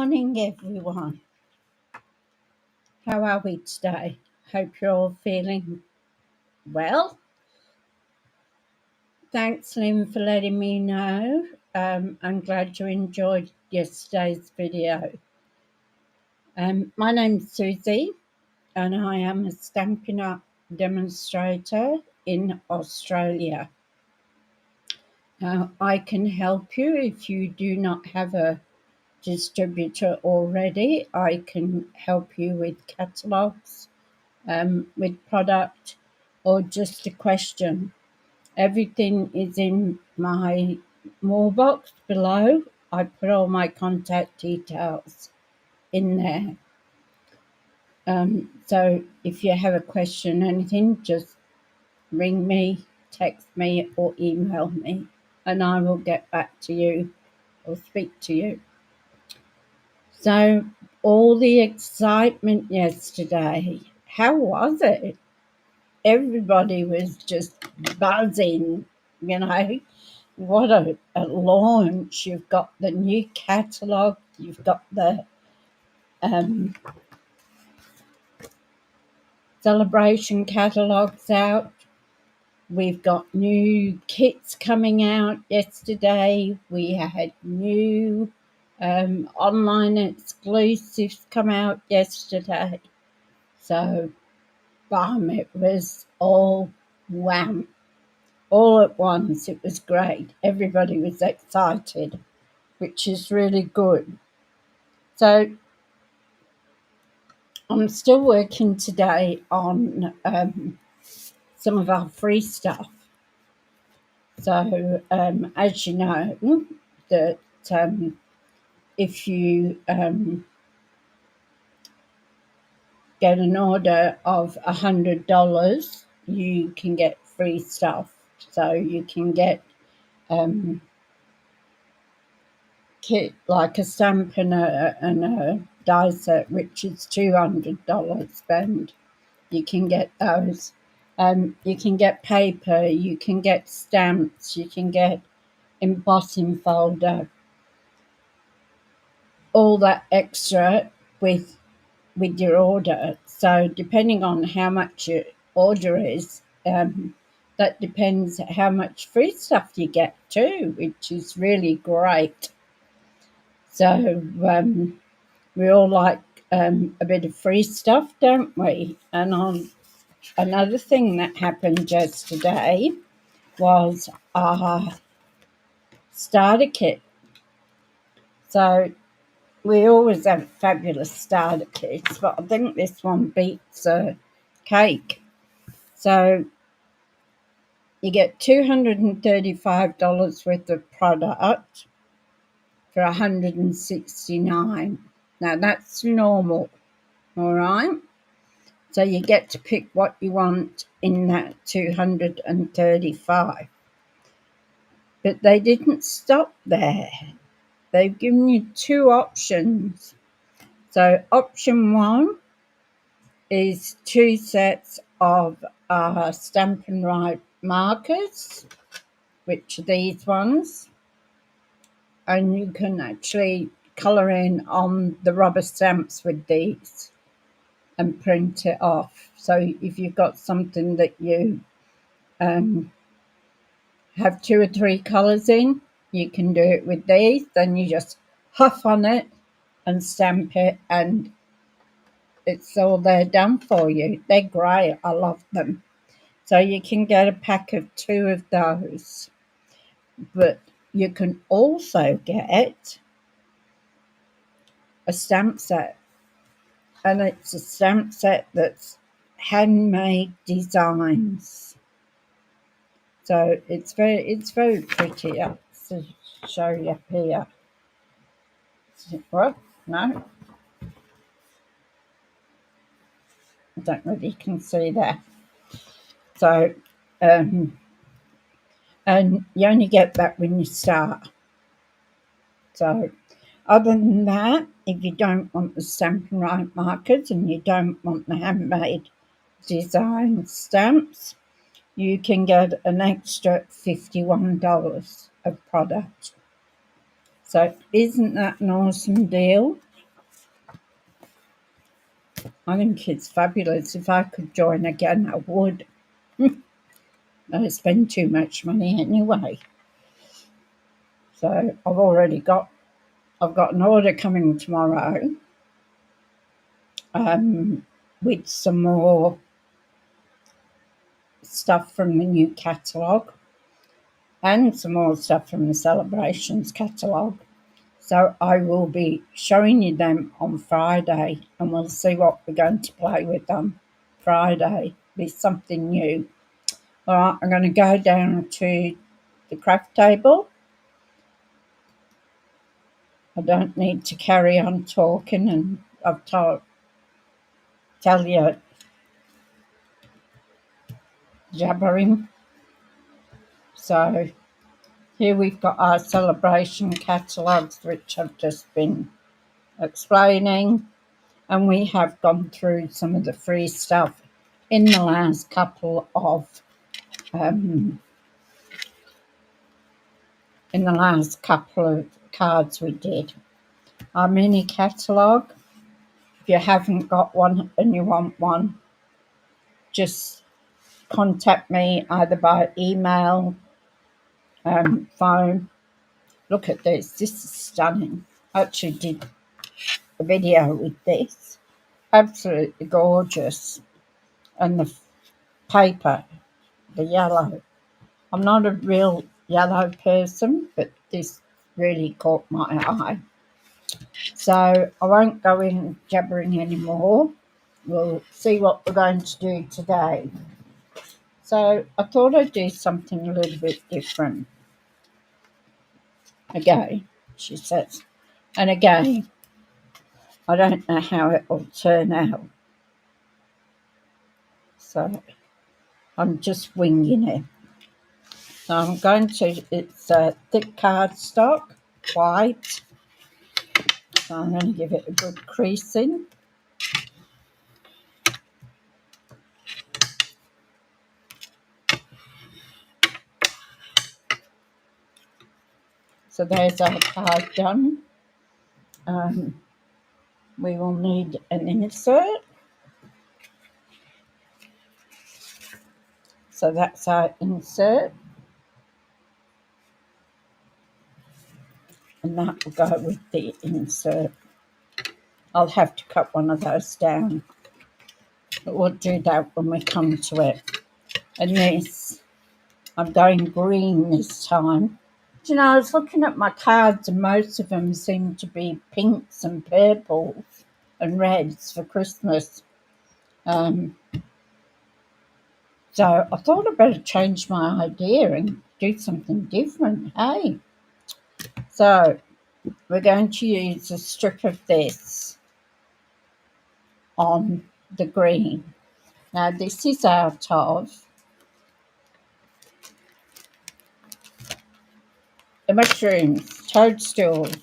morning, everyone. How are we today? Hope you're all feeling well. Thanks, Lynn, for letting me know. I'm glad you enjoyed yesterday's video. My name's Suzie, and I am a Stampin' Up demonstrator in Australia. Now, I can help you if you do not have a distributor already. I can help you with catalogues, with product, or just a question. Everything is in my more box below. I put all my contact details in there. So if you have a question, anything, just ring me, text me, or email me, and I will get back to you or speak to you. So all the excitement yesterday, how was it? Everybody was just buzzing, what a launch. You've got the new catalogue, you've got the celebration catalogues out, we've got new kits coming out yesterday, we had new online exclusives come out yesterday. So bam, it was all wham. All at once. It was great. Everybody was excited, which is really good. So I'm still working today on some of our free stuff. So as you know, that if you get an order of $100, you can get free stuff. So you can get kit like a stamp and a die set, which is $200 spend. You can get those. You can get paper, you can get stamps, you can get embossing folder, all that extra with your order. So depending on how much your order is, that depends how much free stuff you get too, which is really great. So we all like a bit of free stuff, don't we? And on another thing that happened yesterday was our starter kit. So we always have fabulous starter kits, but I think this one beats a cake. So you get $235 worth of product for $169. Now that's normal, all right? So you get to pick what you want in that $235. But they didn't stop there. They've given you two options. So option one is 2 sets of Stampin' Right markers, which are these ones. And you can actually colour in on the rubber stamps with these and print it off. So if you've got something that you have 2 or 3 colours in, you can do it with these. Then you just huff on it and stamp it, and it's all there done for you. They're great. I love them. So you can get a pack of 2 of those. But you can also get a stamp set. And it's a stamp set that's handmade designs. So it's very pretty. I'll show you here. What? No? I don't know if you can see that. So, and you only get that when you start. So, other than that, if you don't want the Stampin' Right markers and you don't want the handmade design stamps, you can get an extra $51 of product. So isn't that an awesome deal? I think it's fabulous. If I could join again, I would. I spend too much money anyway. So I've got an order coming tomorrow with some more stuff from the new catalogue and some more stuff from the Celebrations catalogue. So I will be showing you them on Friday, and we'll see what we're going to play with on Friday. Be something new. All right, I'm going to go down to the craft table. I don't need to carry on talking, and I've tell you jabbering. So here we've got our celebration catalogues, which I've just been explaining, and we have gone through some of the free stuff in the last couple of cards we did. Our mini catalogue. If you haven't got one and you want one, just contact me either by email, phone. Look at this. This is stunning. I actually did a video with this. Absolutely gorgeous. And the paper, the yellow. I'm not a real yellow person, but this really caught my eye. So I won't go in jabbering anymore. We'll see what we're going to do today. So I thought I'd do something a little bit different. Again, she says. And again, I don't know how it will turn out. So I'm just winging it. So I'm going to, it's a thick cardstock, white. So I'm going to give it a good creasing. So there's our card done. We will need an insert. So that's our insert. And that will go with the insert. I'll have to cut one of those down. But we'll do that when we come to it. And this, I'm going green this time. You know, I was looking at my cards and most of them seem to be pinks and purples and reds for Christmas. So I thought I'd better change my idea and do something different, hey? So we're going to use a strip of this on the green. Now this is out of the mushrooms, toadstools,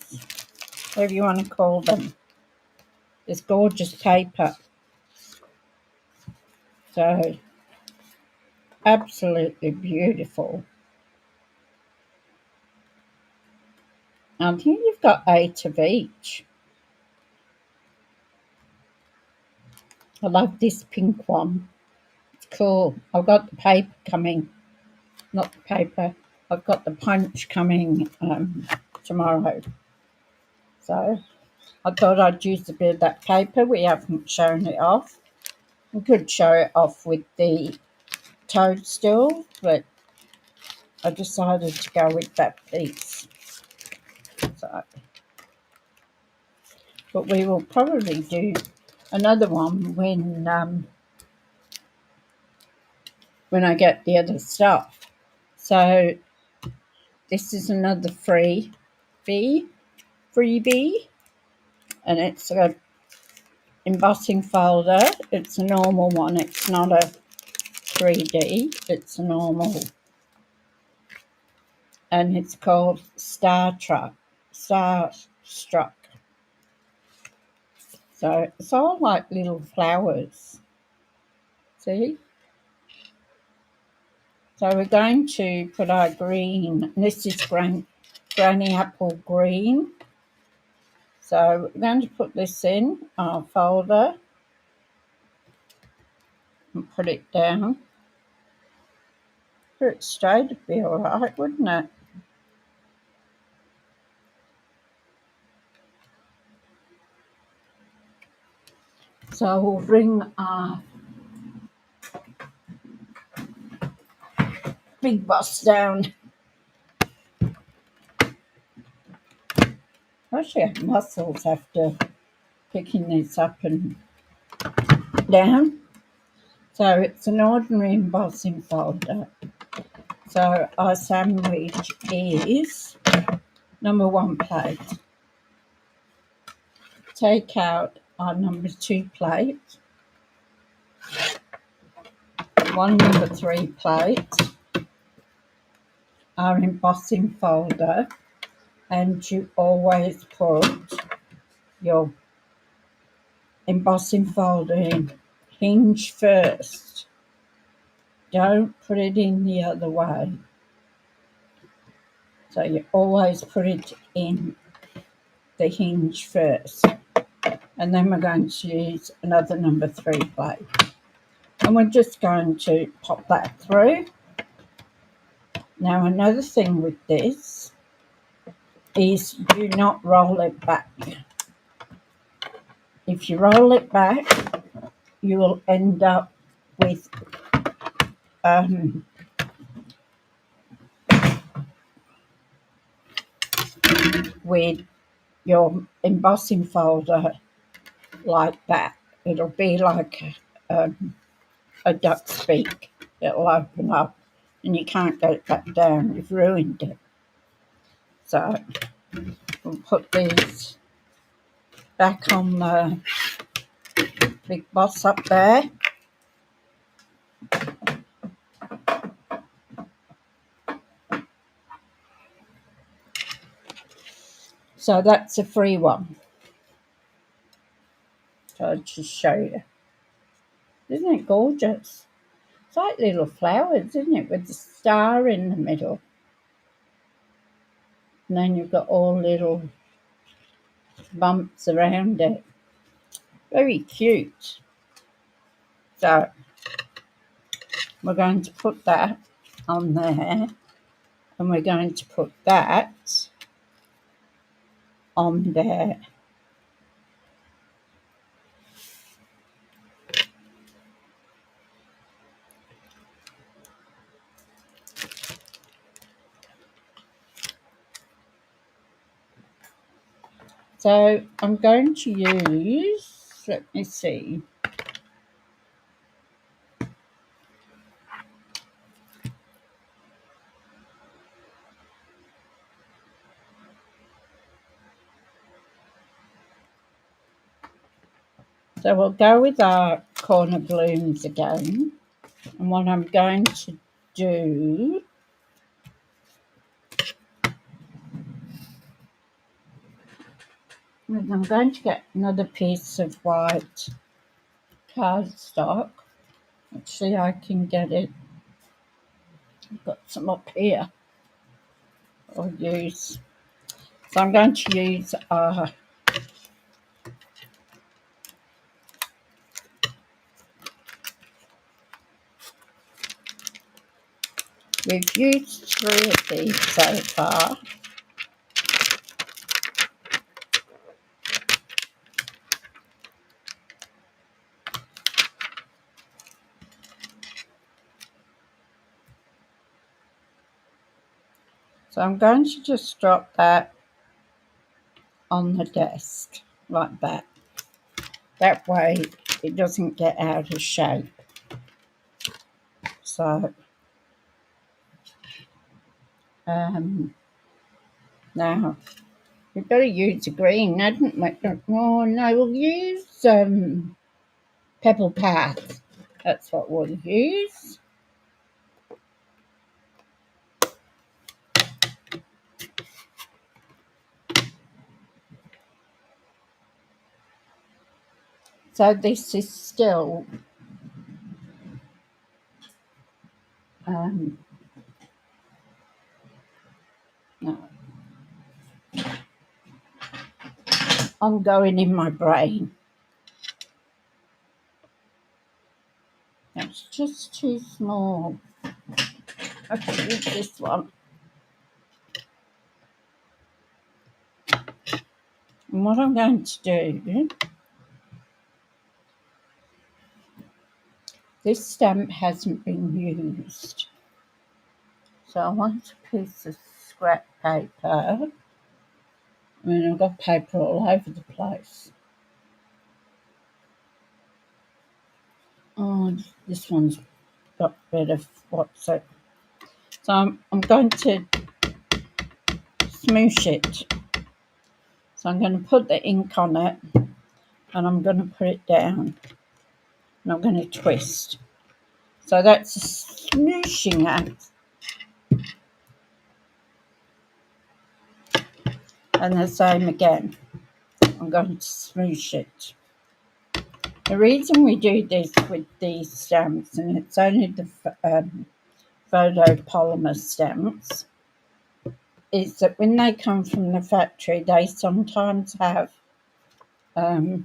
whatever you want to call them. This gorgeous paper. So absolutely beautiful. I think you've got 8 of each. I love this pink one. It's cool. I've got the paper coming. Not the paper. I've got the punch coming tomorrow. So I thought I'd use a bit of that paper. We haven't shown it off. We could show it off with the toadstool, but I decided to go with that piece. So, but we will probably do another one when I get the other stuff. So this is another freebie, and it's a embossing folder. It's a normal one. It's not a 3D. It's a normal, and it's called Starstruck. So it's all like little flowers. See? So we're going to put our green. This is Granny Apple Green. So we're going to put this in our folder. and put it down. Put it straight, it'd be all right, wouldn't it? So we'll bring our big boss down. I actually have muscles after picking this up and down. So it's an ordinary embossing folder. So our sandwich is number 1 plate. Take out our number 2 plate, 1 number 3 plate, our embossing folder, and you always put your embossing folder in hinge first. Don't put it in the other way. So you always put it in the hinge first. And then we're going to use another number 3 plate. And we're just going to pop that through. Now another thing with this is do not roll it back. If you roll it back, you will end up with your embossing folder like that. It'll be like a duck's beak. It'll open up and you can't get it back down. You've ruined it. So we'll put these back on the big boss up there. So that's a free one. So I'll just show you. Isn't it gorgeous? It's like little flowers, isn't it, with the star in the middle. And then you've got all little bumps around it. Very cute. So we're going to put that on there. And we're going to put that on there. So I'm going to use, let me see. So we'll go with our corner blooms again. And what I'm going to do is I'm going to get another piece of white cardstock. Actually, I can get it. I've got some up here. I'll use. So I'm going to use we've used 3 of these so far. So I'm going to just drop that on the desk like that. That way it doesn't get out of shape. So now we've got to use a green, hadn't we? Oh no, we'll use Pebble Path. That's what we'll use. So this is still no, ongoing in my brain. That's just too small. I can use this one. And what I'm going to do, this stamp hasn't been used. So I want a piece of scrap paper. I mean, I've got paper all over the place. Oh, this one's got a bit of what's it. So I'm going to smoosh it. So I'm going to put the ink on it and I'm going to put it down and I'm going to twist. So that's a smooshing act. And the same again. I'm going to smoosh it. The reason we do this with these stamps, and it's only the photopolymer stamps, is that when they come from the factory, they sometimes have a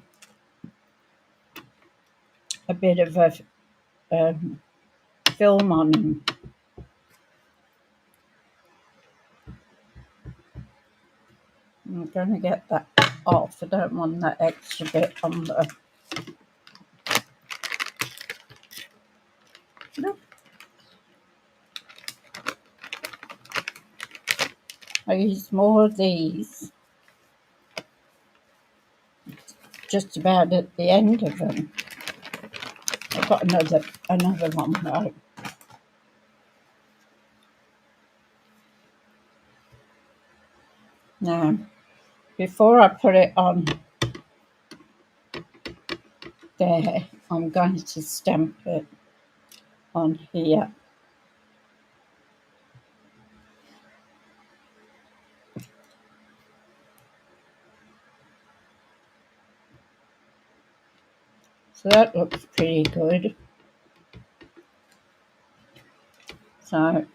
bit of a film on them. I'm going to get that off. I don't want that extra bit on the... I use more of these just about at the end of them. I've got another one though. Now, before I put it on there, I'm going to stamp it on here. So that looks pretty good. So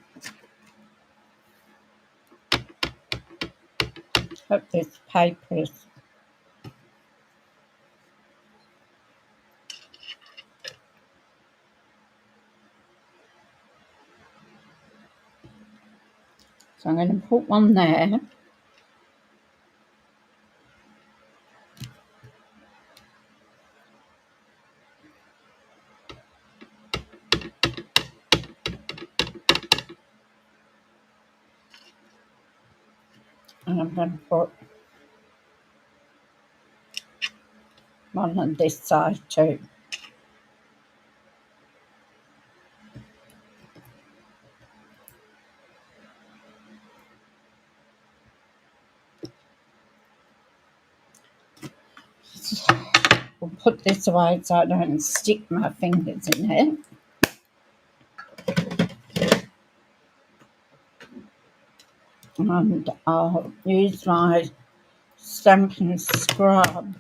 hope this paper is... So I'm going to put one there. And I'm going to put one on this side too. We'll put this away so I don't stick my fingers in it. And I'll use my Stampin' scrub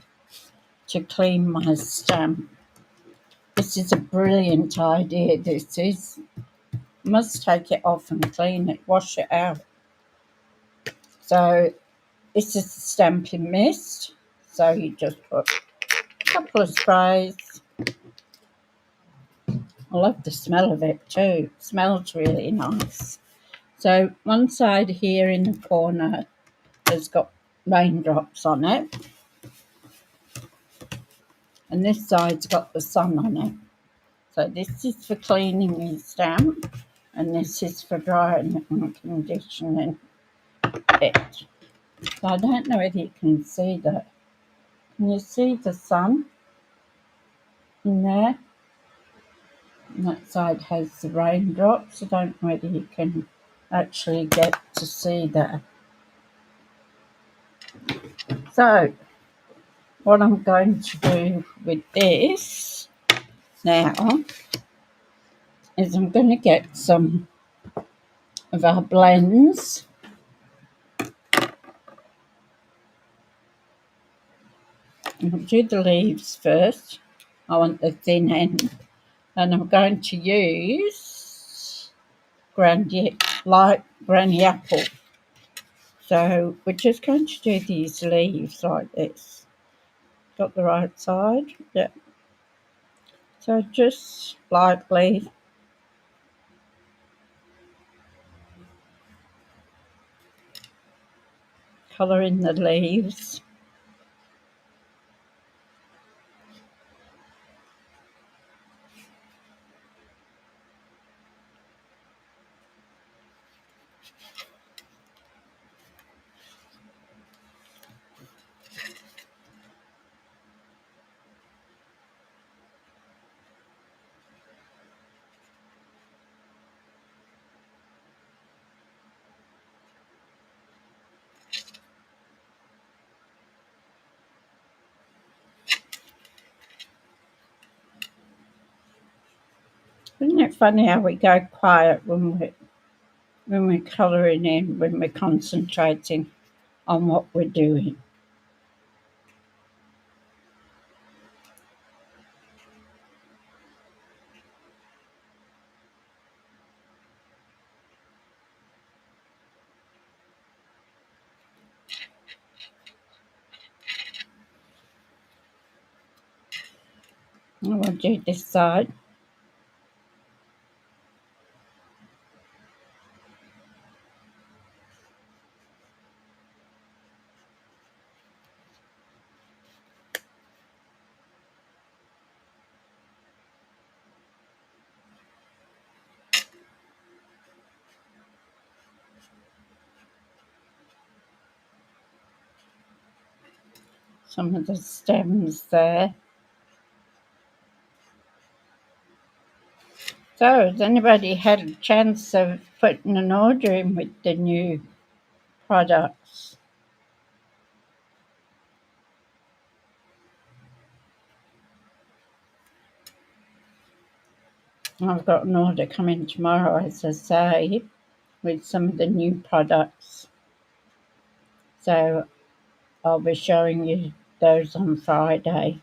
to clean my stamp. This is a brilliant idea. This is... must take it off and clean it, wash it out. So this is the Stampin' mist. So you just put a couple of sprays. I love the smell of it too. It smells really nice. So one side here in the corner has got raindrops on it. And this side's got the sun on it. So this is for cleaning your stamp. And this is for drying it and conditioning it. So I don't know whether you can see that. Can you see the sun in there? And that side has the raindrops. I don't know whether you can actually get to see that. So what I'm going to do with this now is I'm going to get some of our blends. I'll do the leaves first. I want the thin end. And I'm going to use light granny apple. So we're just going to do these leaves like this. Got the right side? Yeah. So just lightly colour in the leaves. Isn't it funny how we go quiet when we're colouring in, when we're concentrating on what we're doing? I will do this side. Some of the stems there. So, has anybody had a chance of putting an order in with the new products? I've got an order coming tomorrow, as I say, with some of the new products. So I'll be showing you those on Friday.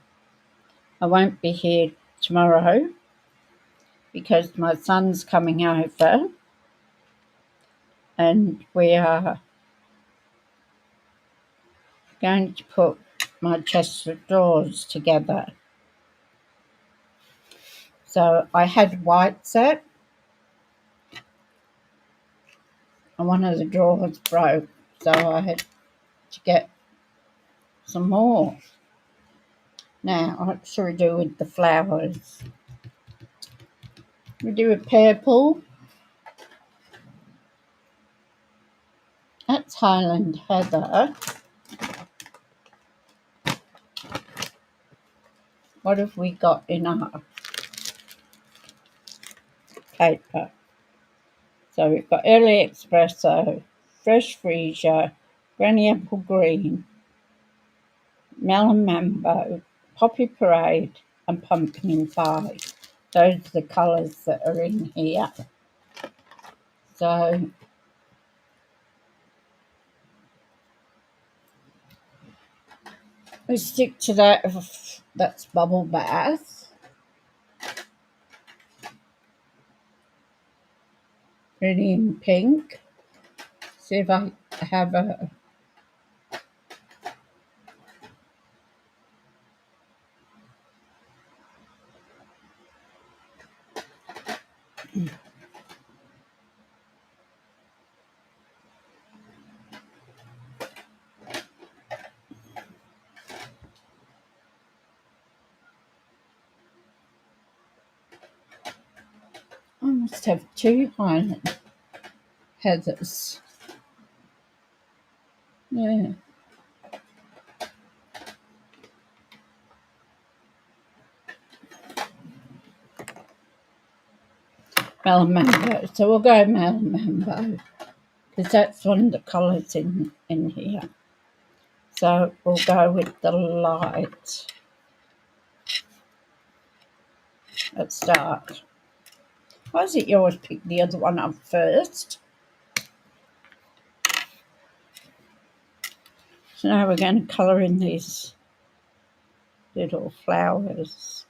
I won't be here tomorrow because my son's coming over and we are going to put my chest of drawers together. So I had white set and one of the drawers broke, so I had to get some more. Now, what should we do with the flowers? We do a purple. That's Highland Heather. What have we got in our paper? So we've got Early Espresso, Fresh Freesia, Granny Apple Green, Melon Mambo, Poppy Parade, and Pumpkin Pie. Those are the colours that are in here. So we stick to that. That's Bubble Bath. Really in pink. See if I have a I must have two Highland Heathers. Yeah. Melon Mambo. So we'll go Melon Mambo because that's one of the colours in here. So we'll go with the light. Let's start. Why is it you always pick the other one up first? So now we're going to colour in these little flowers.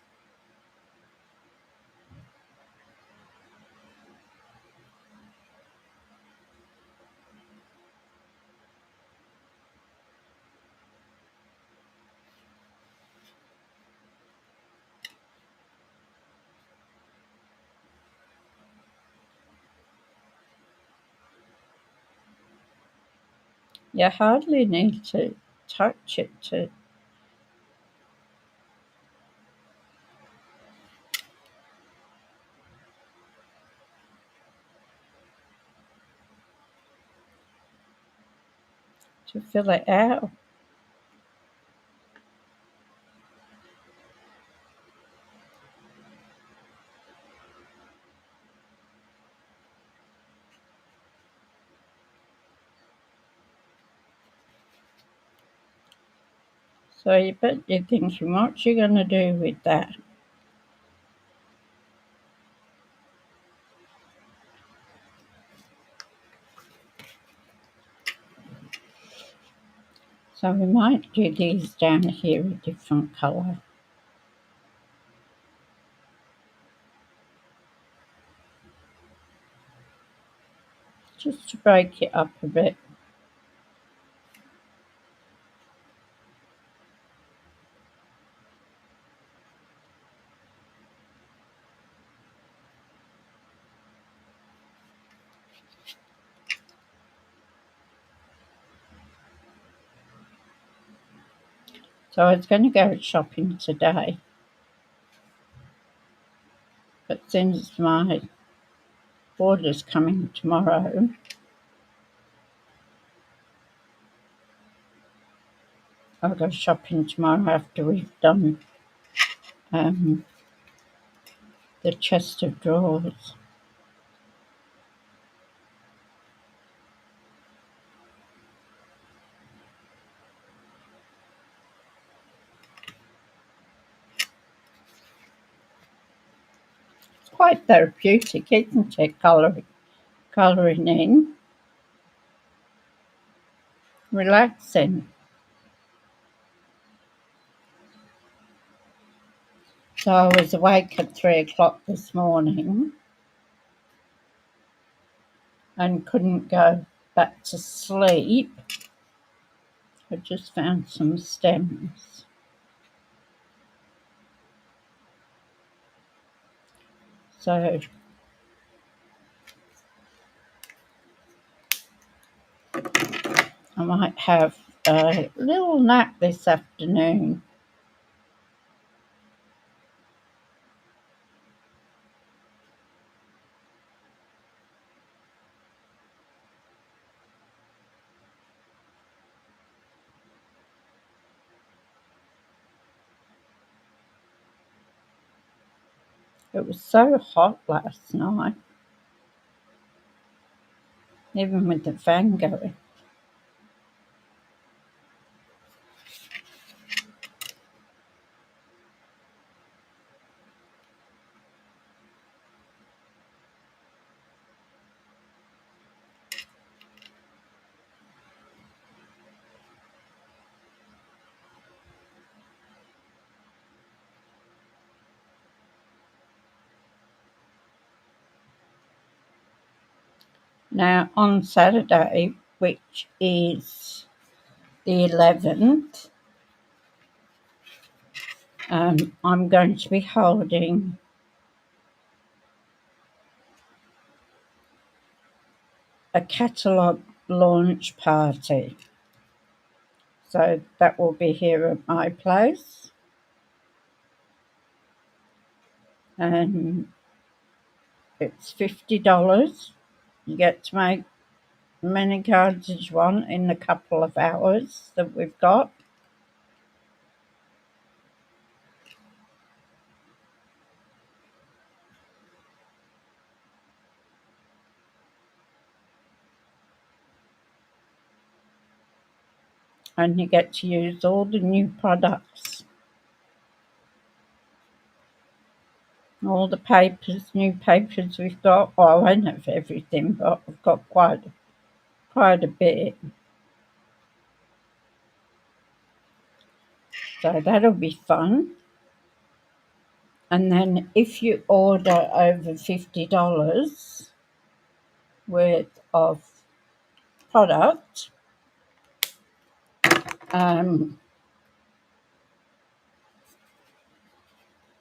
You hardly need to touch it to fill it out. So you bet you're thinking, what you going to do with that? So we might do these down here a different colour. Just to break it up a bit. So I was going to go shopping today, but since my order's coming tomorrow, I'll go shopping tomorrow after we've done the chest of drawers. It's quite therapeutic, isn't it? Colouring in, relaxing. So I was awake at 3 o'clock this morning and couldn't go back to sleep. I just found some stems. So I might have a little nap this afternoon. It was so hot last night, even with the fan going. Now, on Saturday, which is the 11th, I'm going to be holding a Catalogue launch party. So that will be here at my place. And it's $50. You get to make many cards as you want in a couple of hours that we've got. And you get to use all the new products. All the new papers we've got. Well, I won't have everything, but I've got quite a bit. So that'll be fun. And then if you order over $50 worth of product,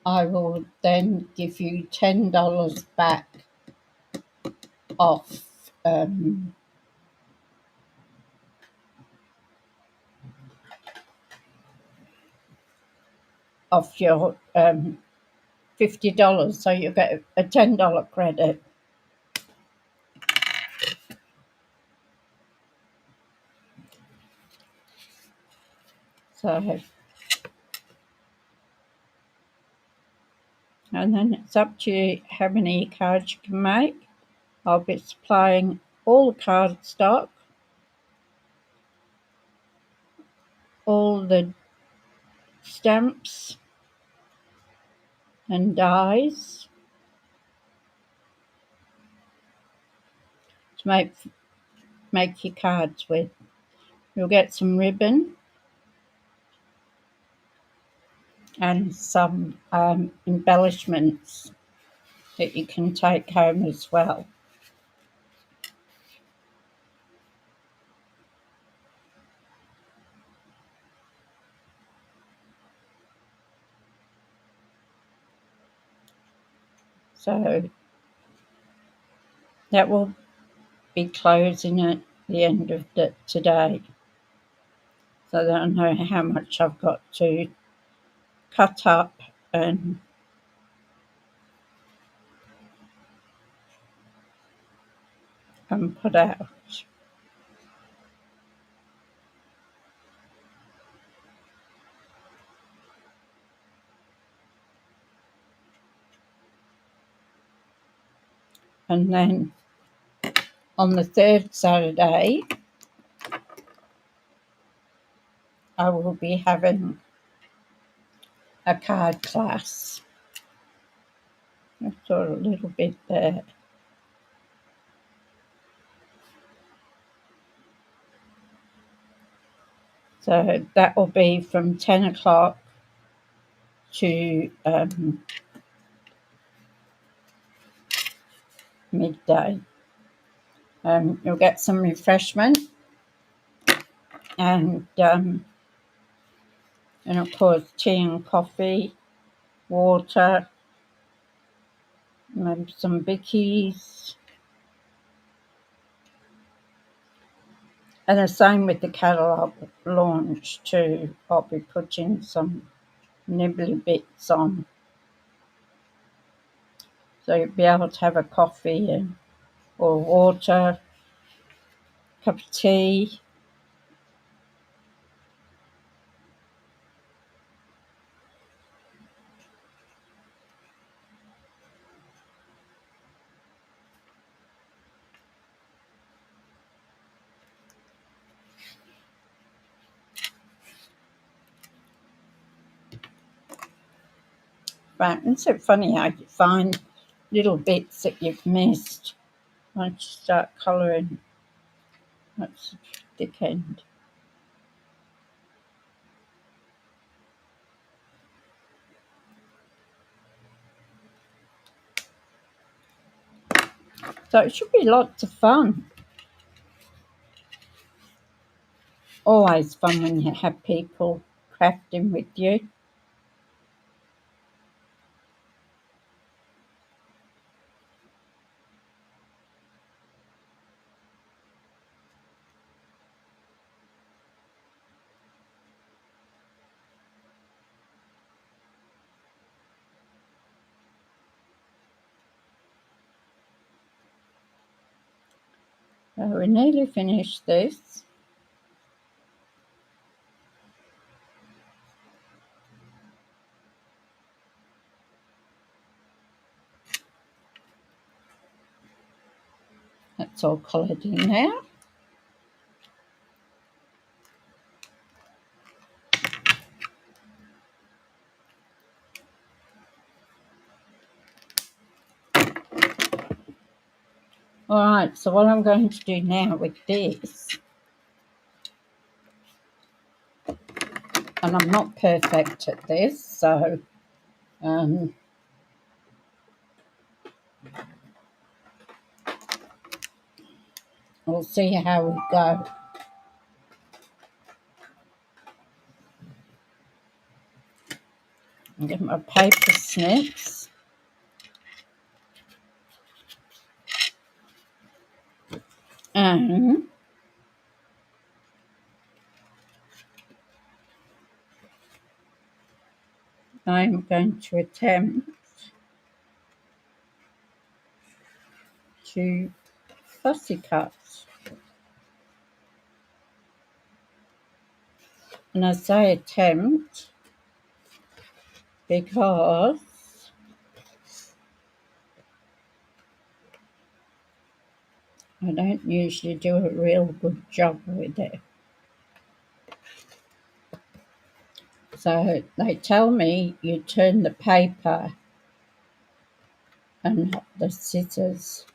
I will then give you $10 back off off your $50, so you get a $10 credit. So, and then it's up to you how many cards you can make. I'll be supplying all the card stock, all the stamps and dies to make your cards with. You'll get some ribbon and some embellishments that you can take home as well. So that will be closing at the end of today, so that I know how much I've got to cut up and put out. And then on the third Saturday, I will be having a card class. I've got a little bit there. So that will be from 10 o'clock to midday. You'll get some refreshment and of course tea and coffee, water, maybe some bickies. And the same with the catalogue launch too. I'll be putting some nibbly bits on. So you'll be able to have a coffee or water, cup of tea. But it's so funny how you find little bits that you've missed once you start colouring. That's the thick end. So it should be lots of fun. Always fun when you have people crafting with you. We nearly finished this. That's all coloured in now. Alright, so what I'm going to do now with this, and I'm not perfect at this, so we'll see how we go. I'll get my paper snips. And I'm going to attempt to fussy cut. And I say attempt because I don't usually do a real good job with it. So they tell me you turn the paper and not the scissors.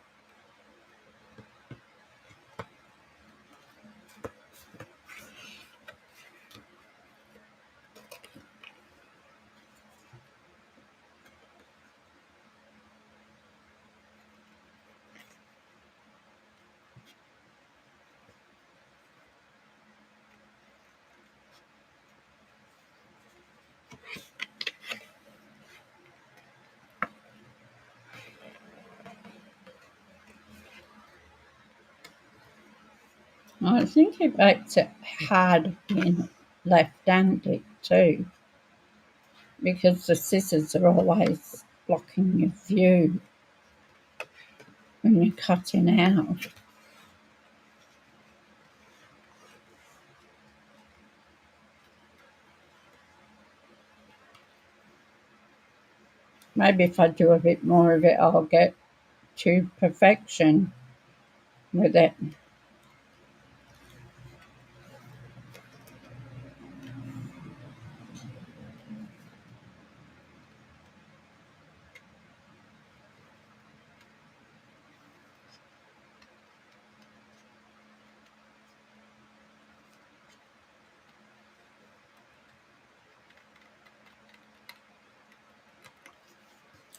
I think it makes it hard being left-handed too, because the scissors are always blocking your view when you're cutting out. Maybe if I do a bit more of it, I'll get to perfection with it.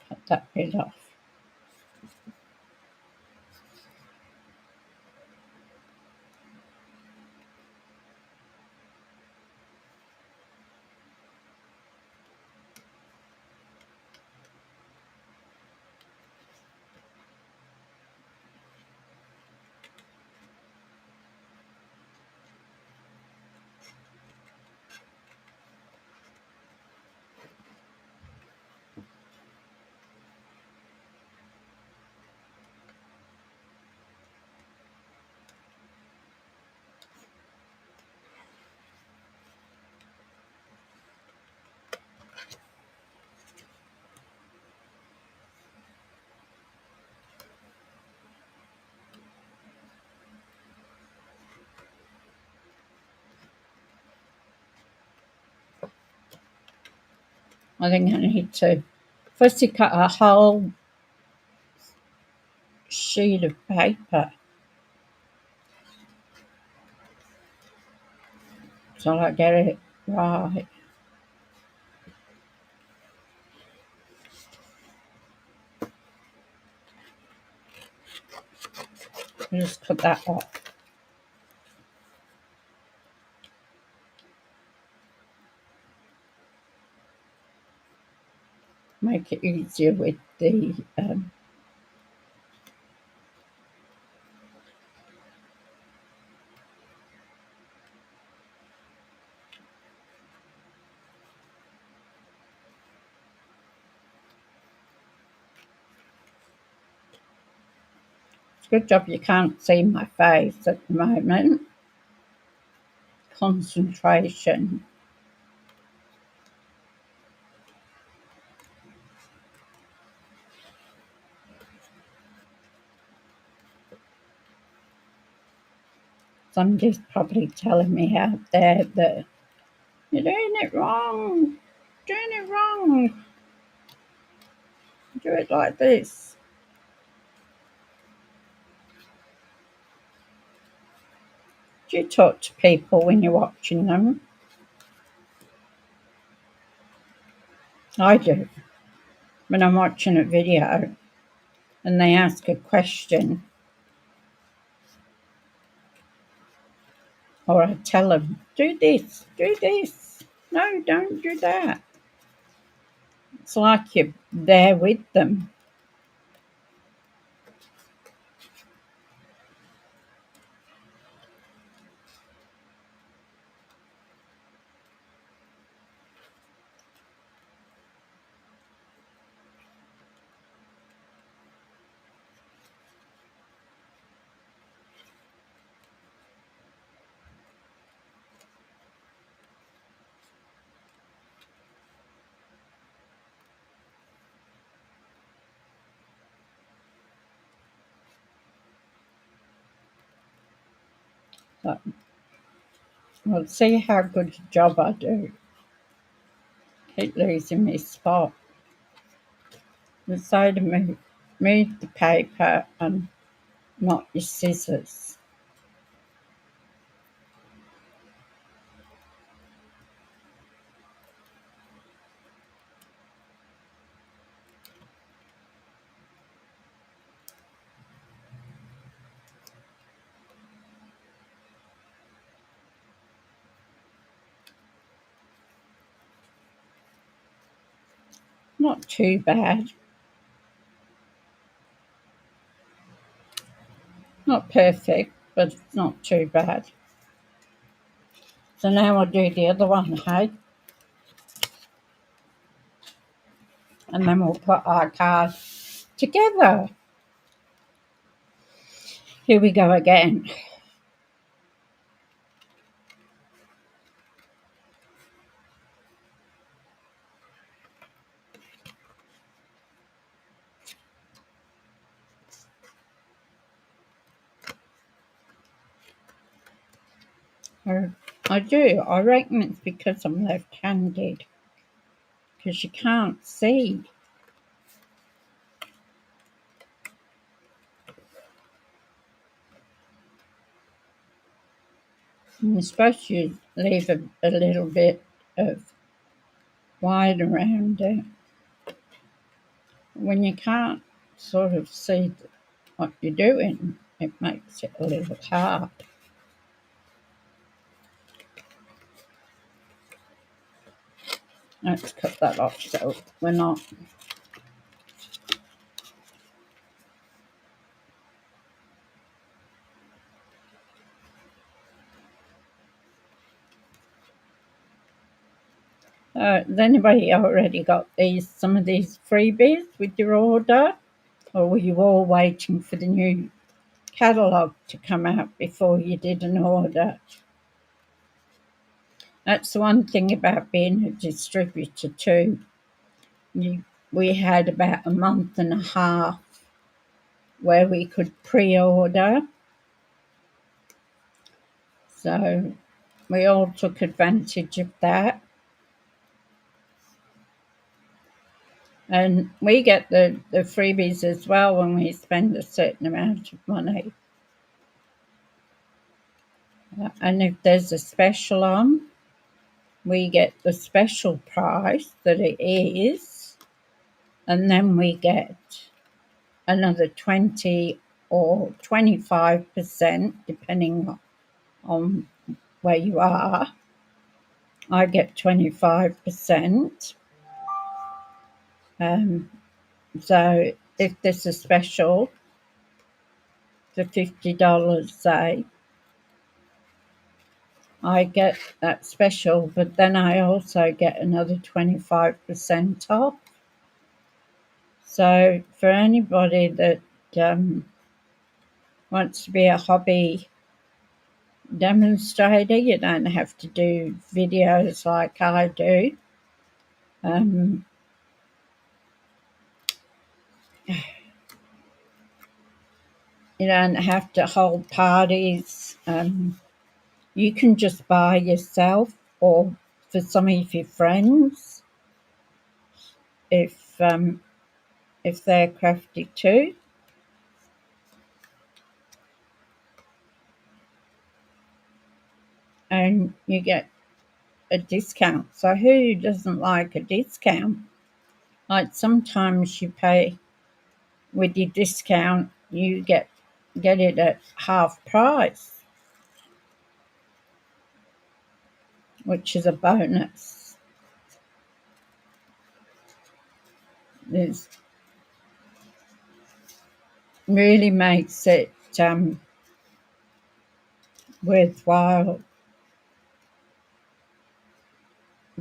Cut that bit off. I think I need to fussy cut a whole sheet of paper so I get it right. Just cut that off. Make it easier with the it's a good job you can't see my face at the moment. Concentration. Somebody's probably telling me out there that you're doing it wrong. Doing it wrong. Do it like this. Do you talk to people when you're watching them? I do. When I'm watching a video and they ask a question, or I tell them, do this, do this. No, don't do that. It's like you're there with them. But we'll see how good a job I do. Keep losing my spot. Decide to move the paper and not your scissors. Not too bad. Not perfect, but it's not too bad. So now I'll do the other one, hey? And then we'll put our card together. Here we go again. I do. I reckon it's because I'm left-handed. Because you can't see. And you're supposed to leave a little bit of wide around it. When you can't sort of see what you're doing, it makes it a little hard. Let's cut that off so we're not. Has anybody already got some of these freebies with your order? Or were you all waiting for the new catalogue to come out before you did an order? That's the one thing about being a distributor too. We had about a month and a half where we could pre-order. So we all took advantage of that. And we get the freebies as well when we spend a certain amount of money. And if there's a special on, we get the special price that it is, and then we get another 20 or 25%, depending on where you are. I get 25%. So if there's a special for $50, say, I get that special, but then I also get another 25% off. So for anybody that wants to be a hobby demonstrator, you don't have to do videos like I do. You don't have to hold parties. You can just buy yourself or for some of your friends if they're crafty too. And you get a discount. So who doesn't like a discount? Like sometimes you pay with your discount, you get it at half price, which is a bonus. It really makes it worthwhile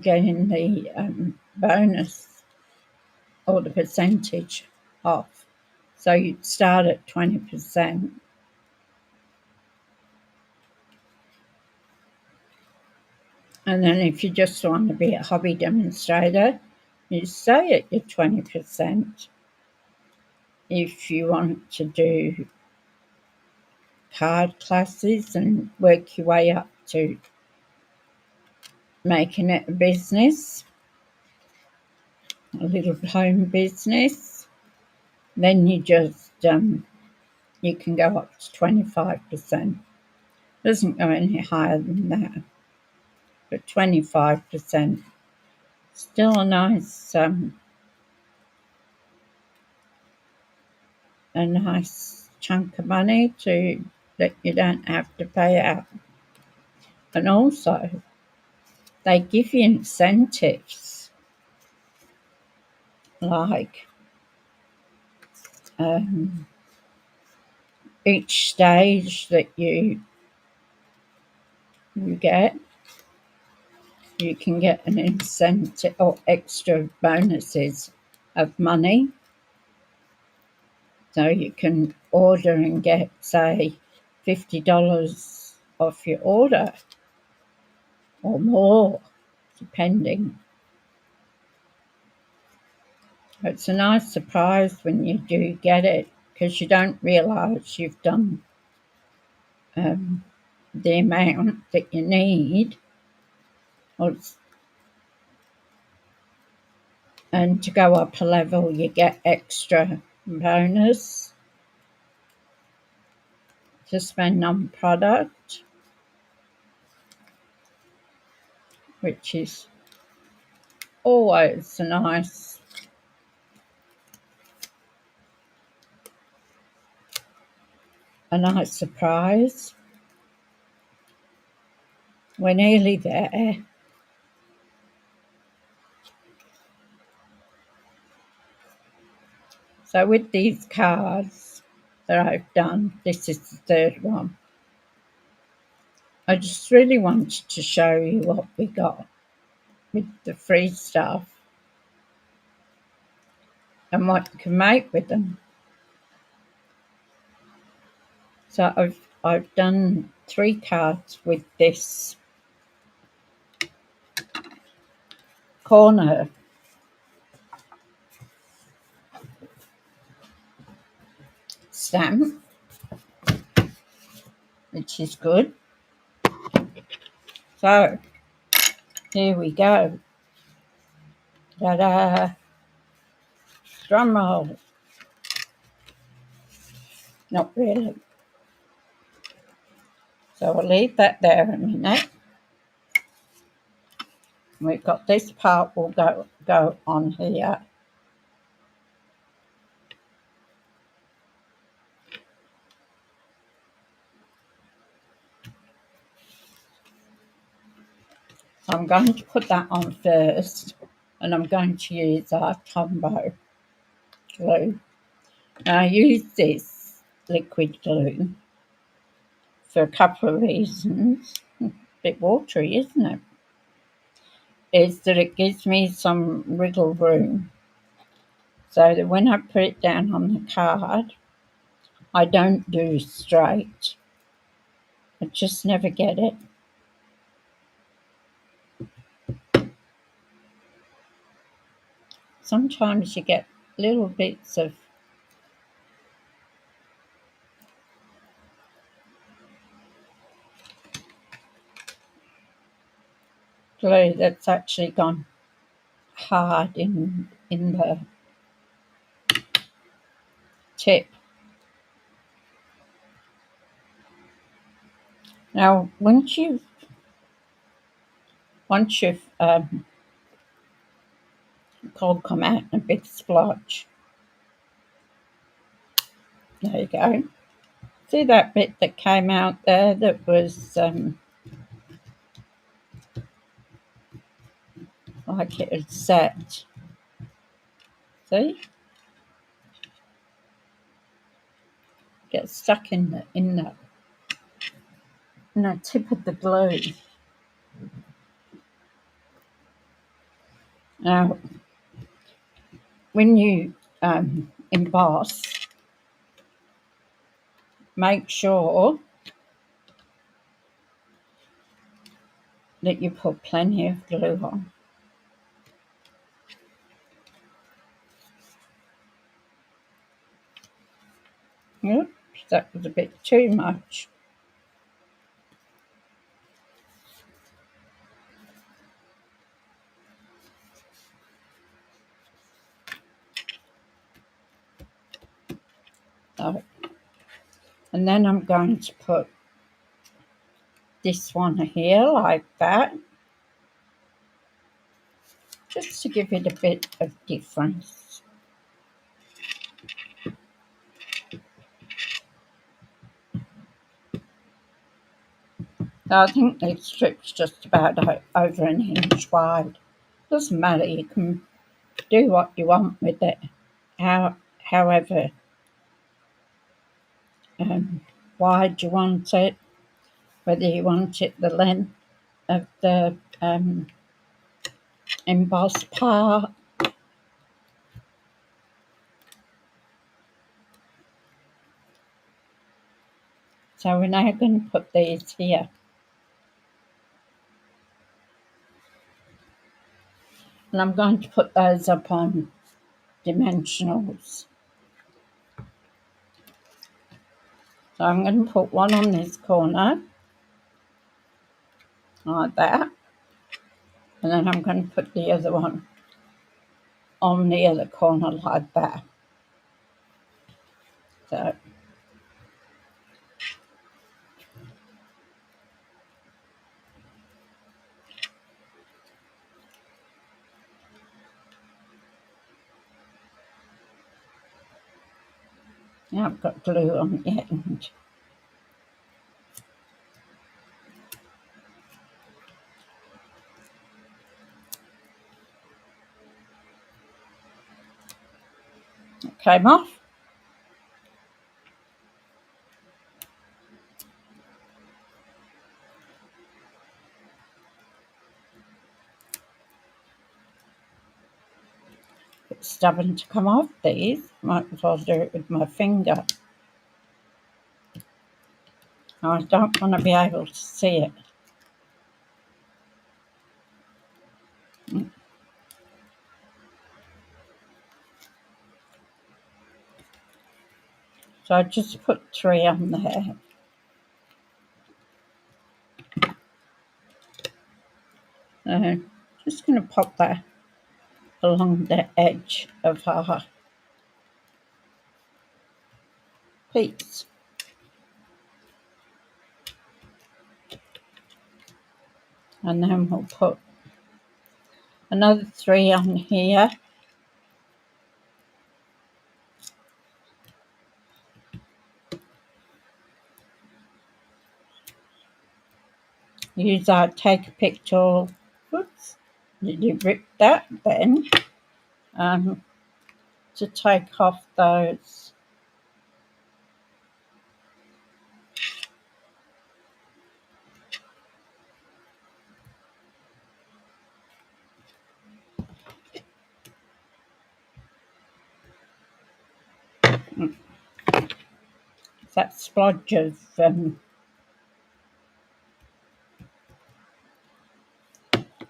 getting the bonus or the percentage off. So you start at 20%. And then if you just want to be a hobby demonstrator, you stay at your 20%. If you want to do card classes and work your way up to making it a business, a little home business. Then you just you can go up to 25%. Doesn't go any higher than that, but 25%. Still a nice chunk of money that you don't have to pay out. And also, they give you incentives like each stage that you get, you can get an incentive or extra bonuses of money. So you can order and get, say, $50 off your order or more, depending. It's a nice surprise when you do get it, because you don't realise you've done the amount that you need. And to go up a level, you get extra bonus to spend on product, which is always a nice surprise. We're nearly there. So with these cards that I've done, this is the third one. I just really wanted to show you what we got with the free stuff and what you can make with them. So I've done 3 cards with this corner stamp, which is good. So here we go. Ta-da! Drum roll. Not really. So I'll leave that there a minute. We've got this part will go on here. So I'm going to put that on first, and I'm going to use our Tombow glue. Now I use this liquid glue for a couple of reasons. A bit watery, isn't it? Is that it gives me some wriggle room, so that when I put it down on the card, I don't do straight. I just never get it. Sometimes you get little bits of glue that's actually gone hard in the tip. Now, once you've cold come out in a big splotch, there you go. See that bit that came out there that was like it had set? See? Gets stuck in the tip of the glue. Now, when you emboss, make sure that you put plenty of glue on. Oops. that was a bit too much. So, and then I'm going to put this one here like that, just to give it a bit of difference. So I think this strip's just about over an inch wide. Doesn't matter, you can do what you want with it, however wide you want it, whether you want it the length of the embossed part. So we're now going to put these here. And I'm going to put those up on dimensionals. So I'm going to put one on this corner, like that. And then I'm going to put the other one on the other corner like that. So now I've got glue on the end. It came off. It's stubborn to come off these. Might as well do it with my finger. I don't want to be able to see it. So I just put 3 on there. Just going to pop that along the edge of our piece. And then we'll put another 3 on here. Use our take a picture. Whoops. Did you rip that then? To take off those. That splodge of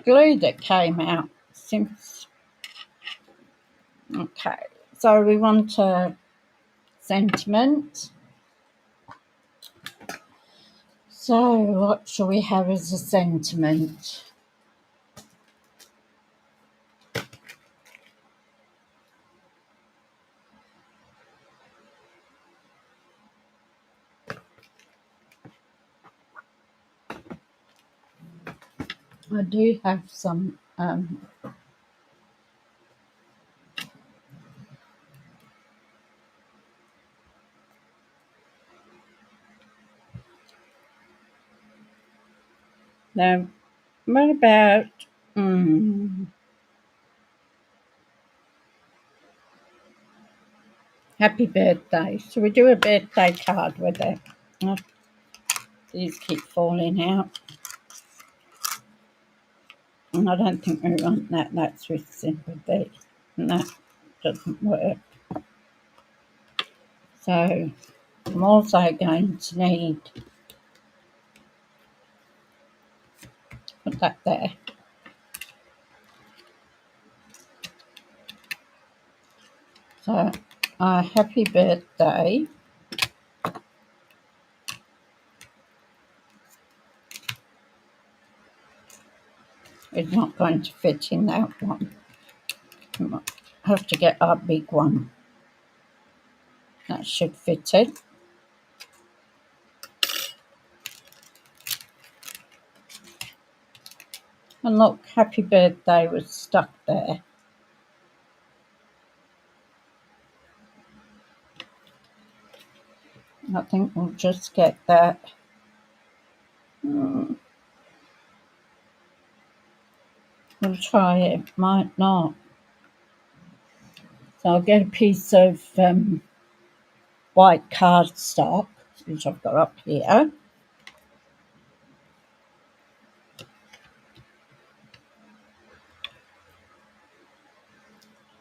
glue that came out since. Okay, so we want a sentiment. So what shall we have as a sentiment? I do have some now, what about happy birthday? Shall we do a birthday card with it? Oh, these keep falling out. And I don't think we want that. That's with sympathy. And that doesn't work. So I'm also going to need, put that there. So happy birthday is not going to fit in that one. I'll have to get our big one. That should fit it. And look, happy birthday was stuck there. I think we'll just get that. We'll try it, might not. So I'll get a piece of white cardstock, which I've got up here.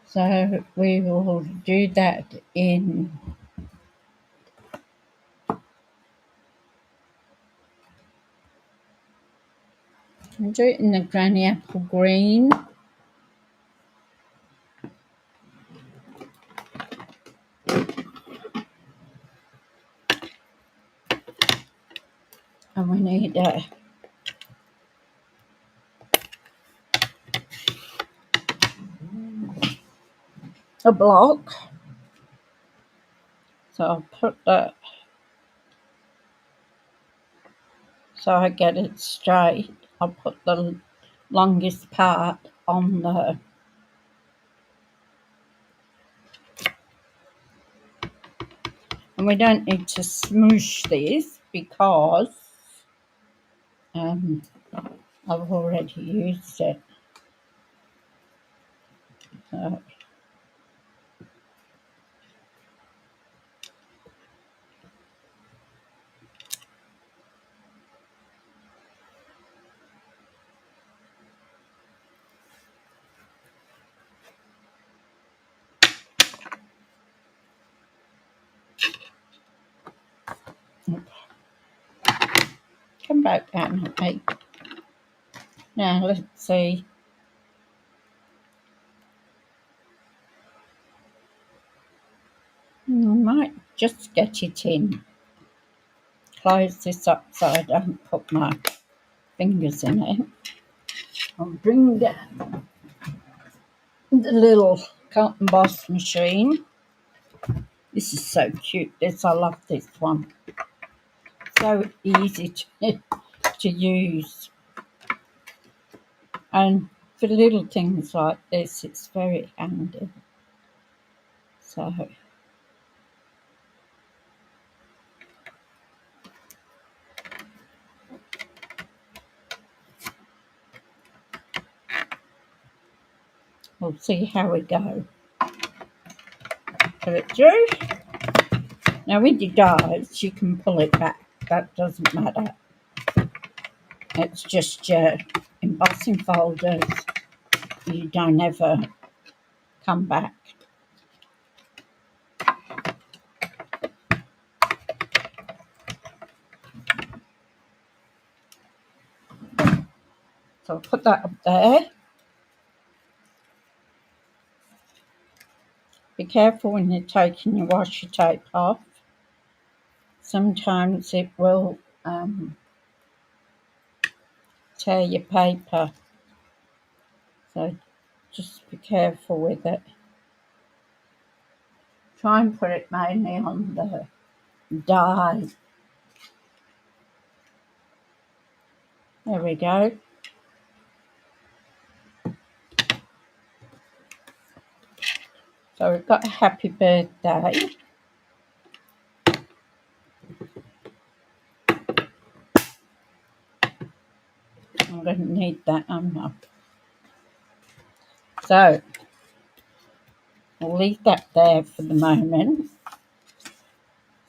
So we will do that in the granny apple green. And we need a block. So I'll put that so I get it straight. I'll put the longest part on the and we don't need to smoosh this because I've already used it. So come back down, okay. Now let's see. I might just get it in. Close this up so I don't put my fingers in it. I'll bring down the little cut and emboss machine. This is so cute. I love this one. So easy to use. And for little things like this, it's very handy. So we'll see how we go. Pull it through. Now with your dies, you can pull it back. That doesn't matter. It's just your embossing folders. You don't ever come back. So I'll put that up there. Be careful when you're taking your washi tape off. Sometimes it will tear your paper. So just be careful with it. Try and put it mainly on the die. There we go. So we've got a happy birthday. I'm going to need that, I'm not. So we'll leave that there for the moment.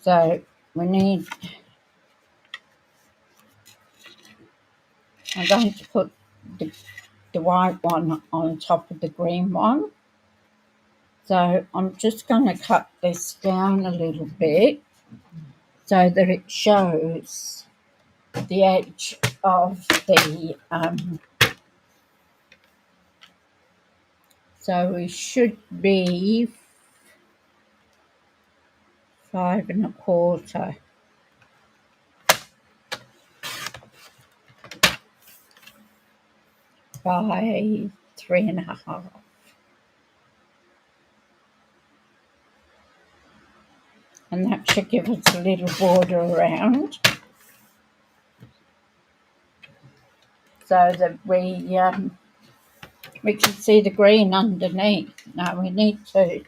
So we need, I'm going to put the white one on top of the green one. So I'm just going to cut this down a little bit so that it shows the edge of the, so we should be 5 1/4. by 3.5. And that should give us a little border around so that we can see the green underneath. Now we need to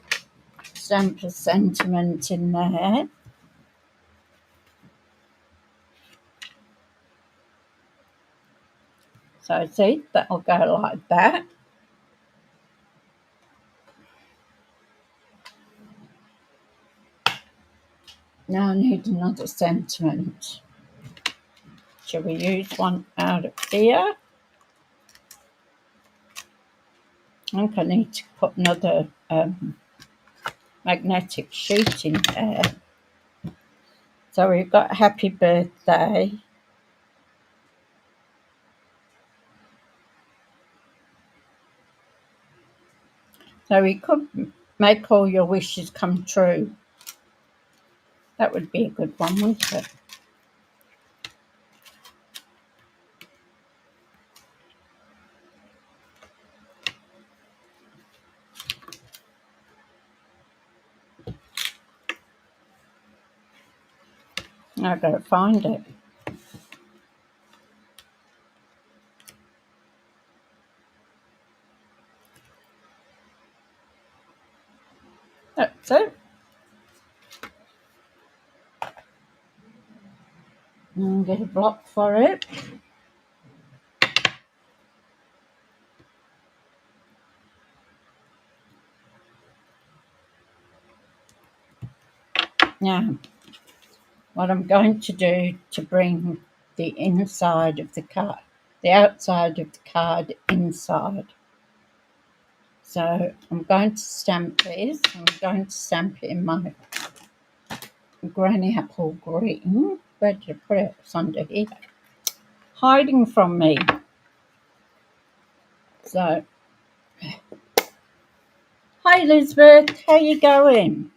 stamp a sentiment in there. So see, that'll go like that. Now I need another sentiment. Shall we use one out of here? I think I need to put another magnetic sheet in there. So we've got happy birthday. So we could make all your wishes come true. That would be a good one, wouldn't it? I've got to find it. That's it. And get a block for it. Now, what I'm going to do to bring the inside of the card, the outside of the card inside. So I'm going to stamp this. I'm going to stamp it in my granny apple green. Where did I put it? It's under here. Hiding from me. So, hi Elizabeth, how you going?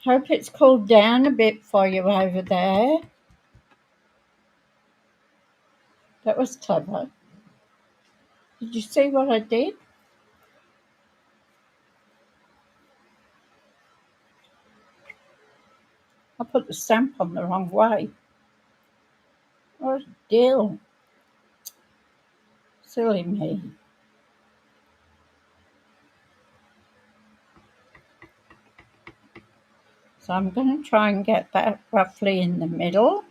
Hope it's cooled down a bit for you over there. That was clever. Did you see what I did? I put the stamp on the wrong way. What a deal. Silly me. So I'm going to try and get that roughly in the middle.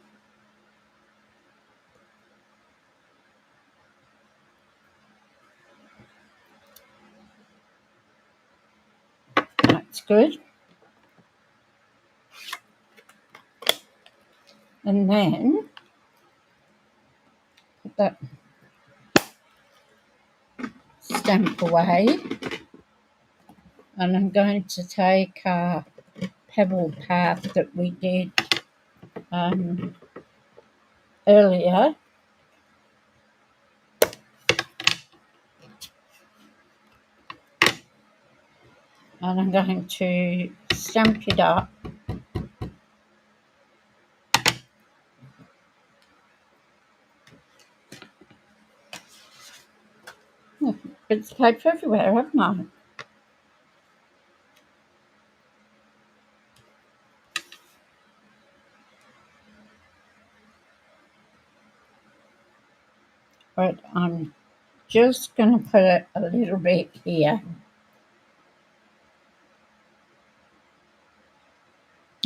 That's good. And then put that stamp away. And I'm going to take our pebble path that we did earlier. And I'm going to stamp it up. Bits of paper everywhere, haven't I? But I'm just going to put it a little bit here.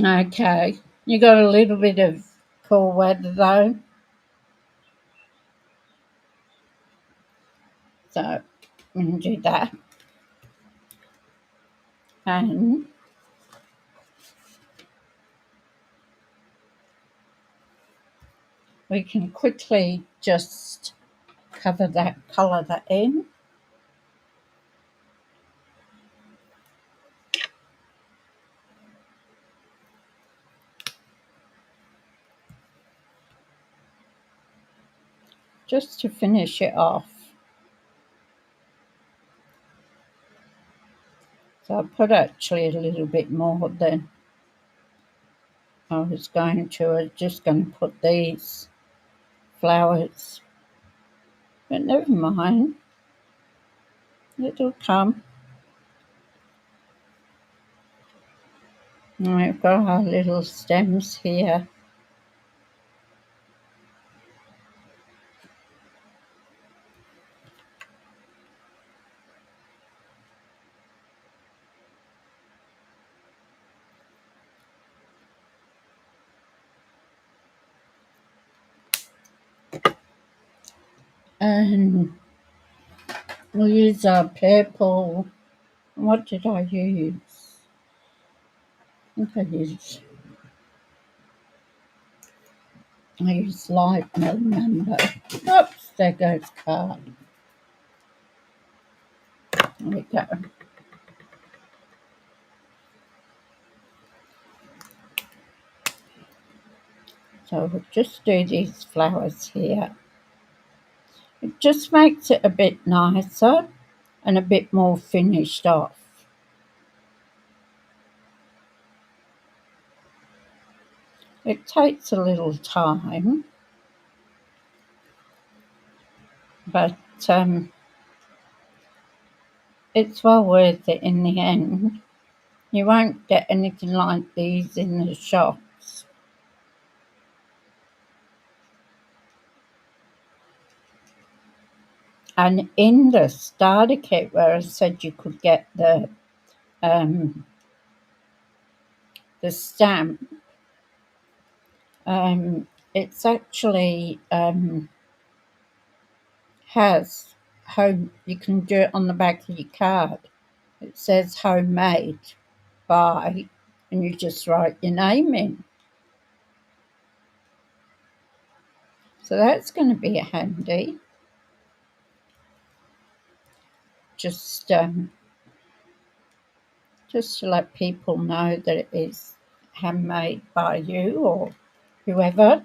Okay, you got a little bit of cool weather though. So I'm going to do that. And we can quickly just cover that, colour that in. Just to finish it off. So I put actually a little bit more than I was going to. I was just going to put these flowers But never mind, it'll come. And we've got our little stems here. And we'll use our purple. What did I use? I think I used light melamine. Oops, there goes card. There we go. So we'll just do these flowers here. It just makes it a bit nicer and a bit more finished off. It takes a little time, but it's well worth it in the end. You won't get anything like these in the shops. And in the starter kit where I said you could get the stamp, it's actually has home. You can do it on the back of your card. It says homemade by, and you just write your name in. So that's going to be handy. Just to let people know that it is handmade by you or whoever.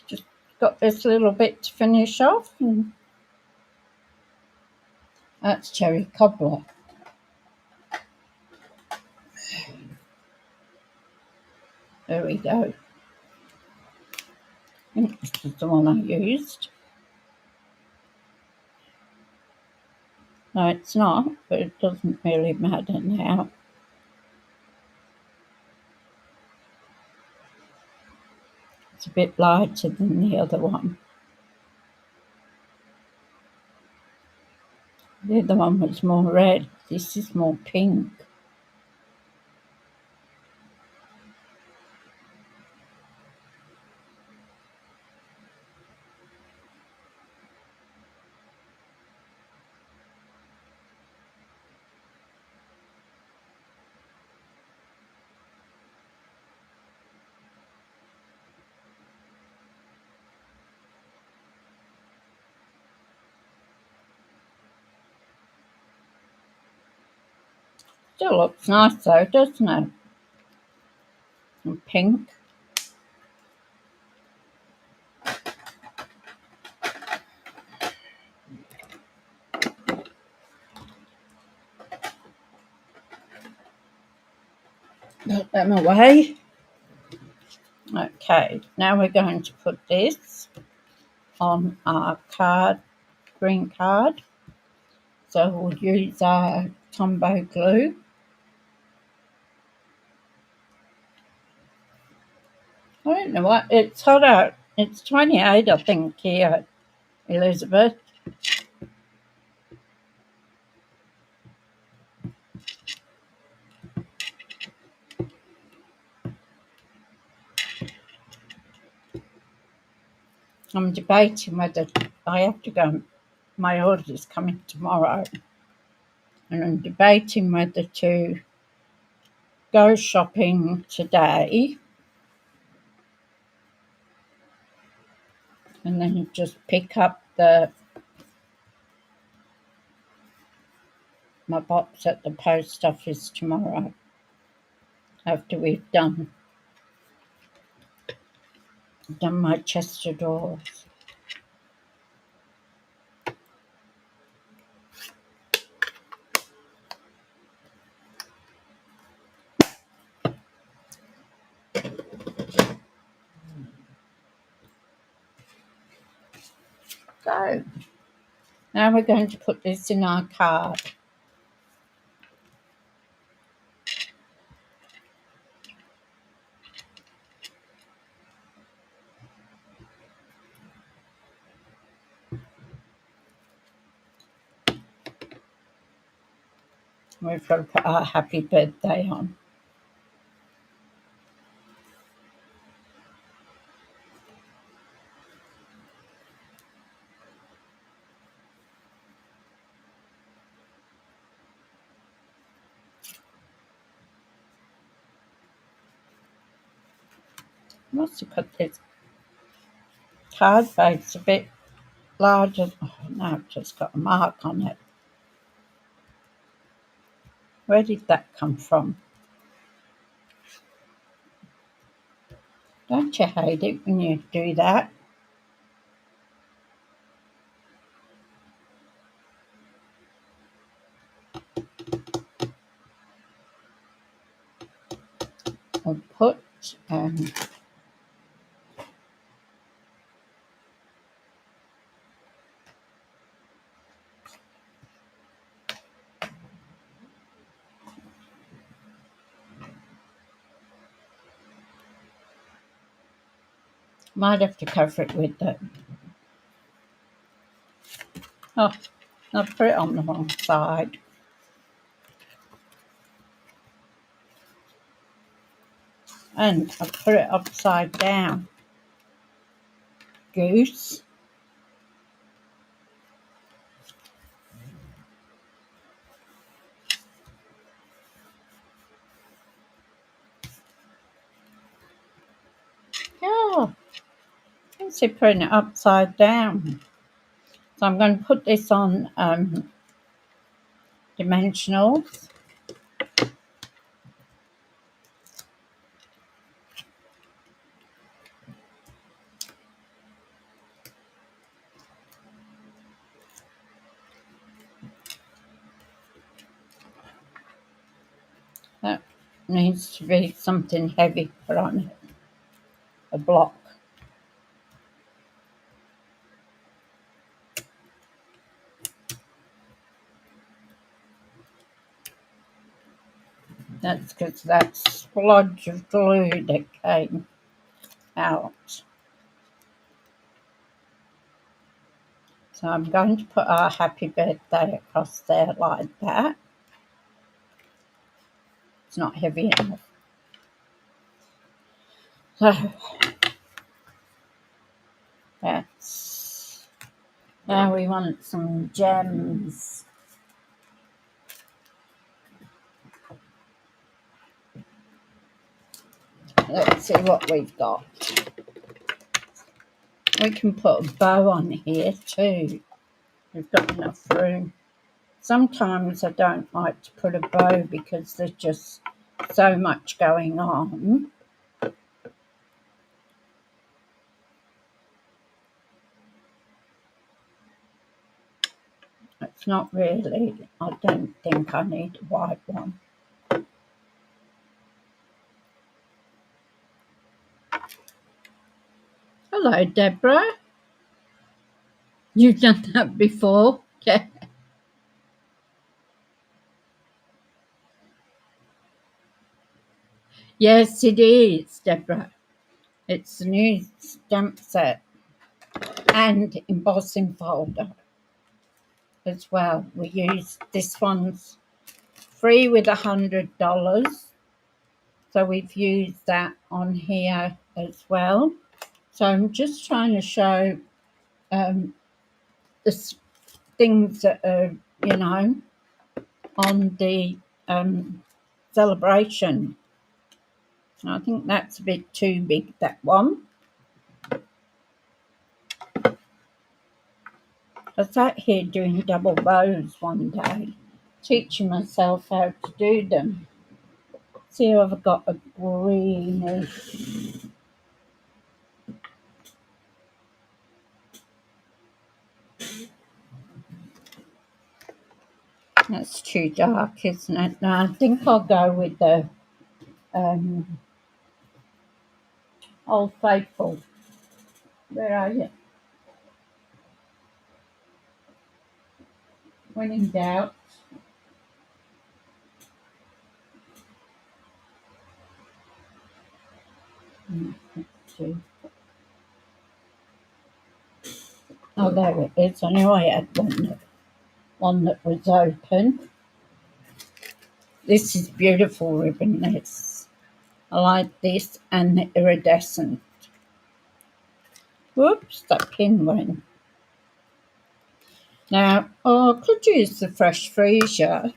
Just got this little bit to finish off, and that's cherry cobbler. There we go. I think this is the one I used. No, it's not, but it doesn't really matter now. It's a bit lighter than the other one. The other one was more red. This is more pink. Still looks nice though, doesn't it? And pink. Put them away. Okay, now we're going to put this on our card, green card. So we'll use our Tombow glue. I don't know what, it's hot out. It's 28, I think, here, Elizabeth. I'm debating whether I have to go. My order's coming tomorrow. And I'm debating whether to go shopping today and then just pick up my box at the post office tomorrow after we've done my chest of drawers. So now we're going to put this in our card. We've got to put our happy birthday on. I must have put this card base a bit larger. Oh, no, I've just got a mark on it. Where did that come from? Don't you hate it when you do that? I'll put might have to cover it with the. Oh, I put it on the wrong side. And I put it upside down. Goose. Oh, I see putting it upside down. So I'm going to put this on dimensionals. That needs to be something heavy put on it. A block. That's because that splodge of glue that came out. So I'm going to put our happy birthday across there like that. It's not heavy enough. So that's, now we want some gems. Let's see what we've got. We can put a bow on here too. We've got enough room. Sometimes I don't like to put a bow because there's just so much going on. It's not really, I don't think I need a white one. Hello, Deborah. You've done that before? Yeah. Yes, it is, Deborah. It's the new stamp set and embossing folder as well. We use this one's free with $100. So we've used that on here as well. So I'm just trying to show the things that are, on the celebration. I think that's a bit too big, that one. I sat here doing double bows one day, teaching myself how to do them. See, I've got a greenish. That's too dark, isn't it? No, I think I'll go with the Old Faithful. Where are you? When in doubt. Let's see. Oh, there it is. I knew I had one that was open. This is beautiful ribbon, this. I like this and the iridescent. Whoops, that pin went. Now, I could use the fresh freezer.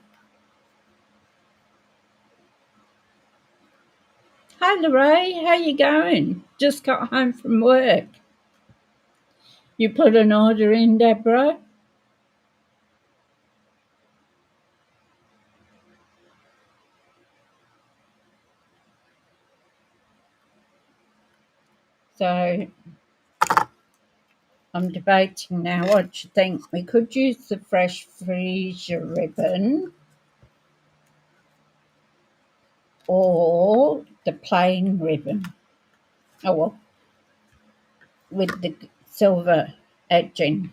Hi, Lorraine, how you going? Just got home from work. You put an order in, Deborah? So I'm debating now what do you think. We could use the fresh freezer ribbon or the plain ribbon. Oh, well, with the silver edging.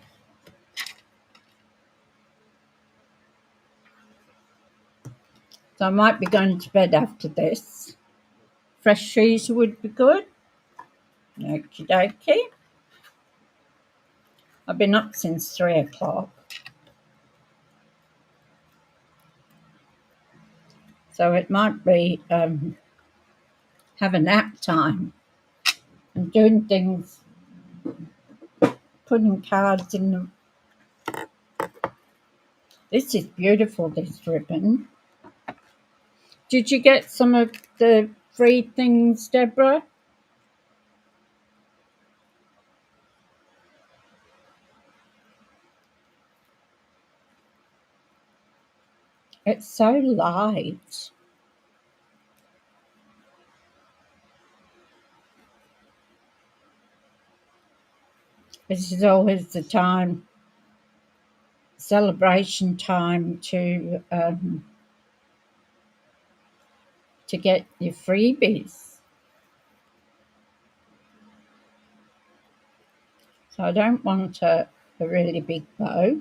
So I might be going to bed after this. Fresh freezer would be good. Okie dokie. I've been up since 3 o'clock. So it might be have a nap time and doing things, putting cards in the. This is beautiful, this ribbon. Did you get some of the free things, Deborah? It's so light. This is always the time, celebration time to get your freebies. So I don't want a really big bow.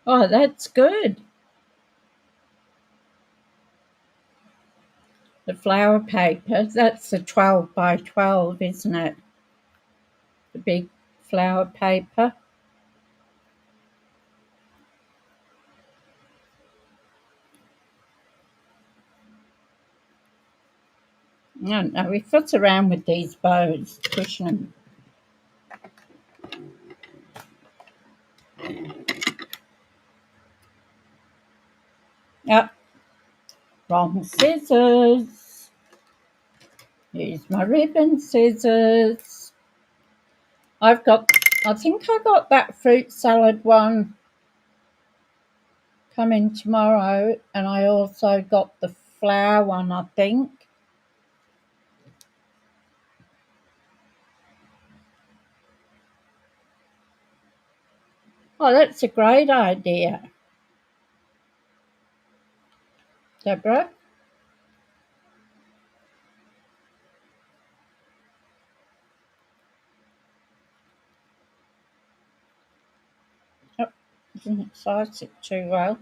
Oh, that's good. The flower paper, that's the 12 by 12, isn't it? The big flower paper. I don't know, we fuss around with these bows, pushing them. Yep, wrong scissors. Use my ribbon scissors. I think I got that fruit salad one coming tomorrow, and I also got the flower one, I think. Oh, that's a great idea, Deborah. Oh, didn't size it too well.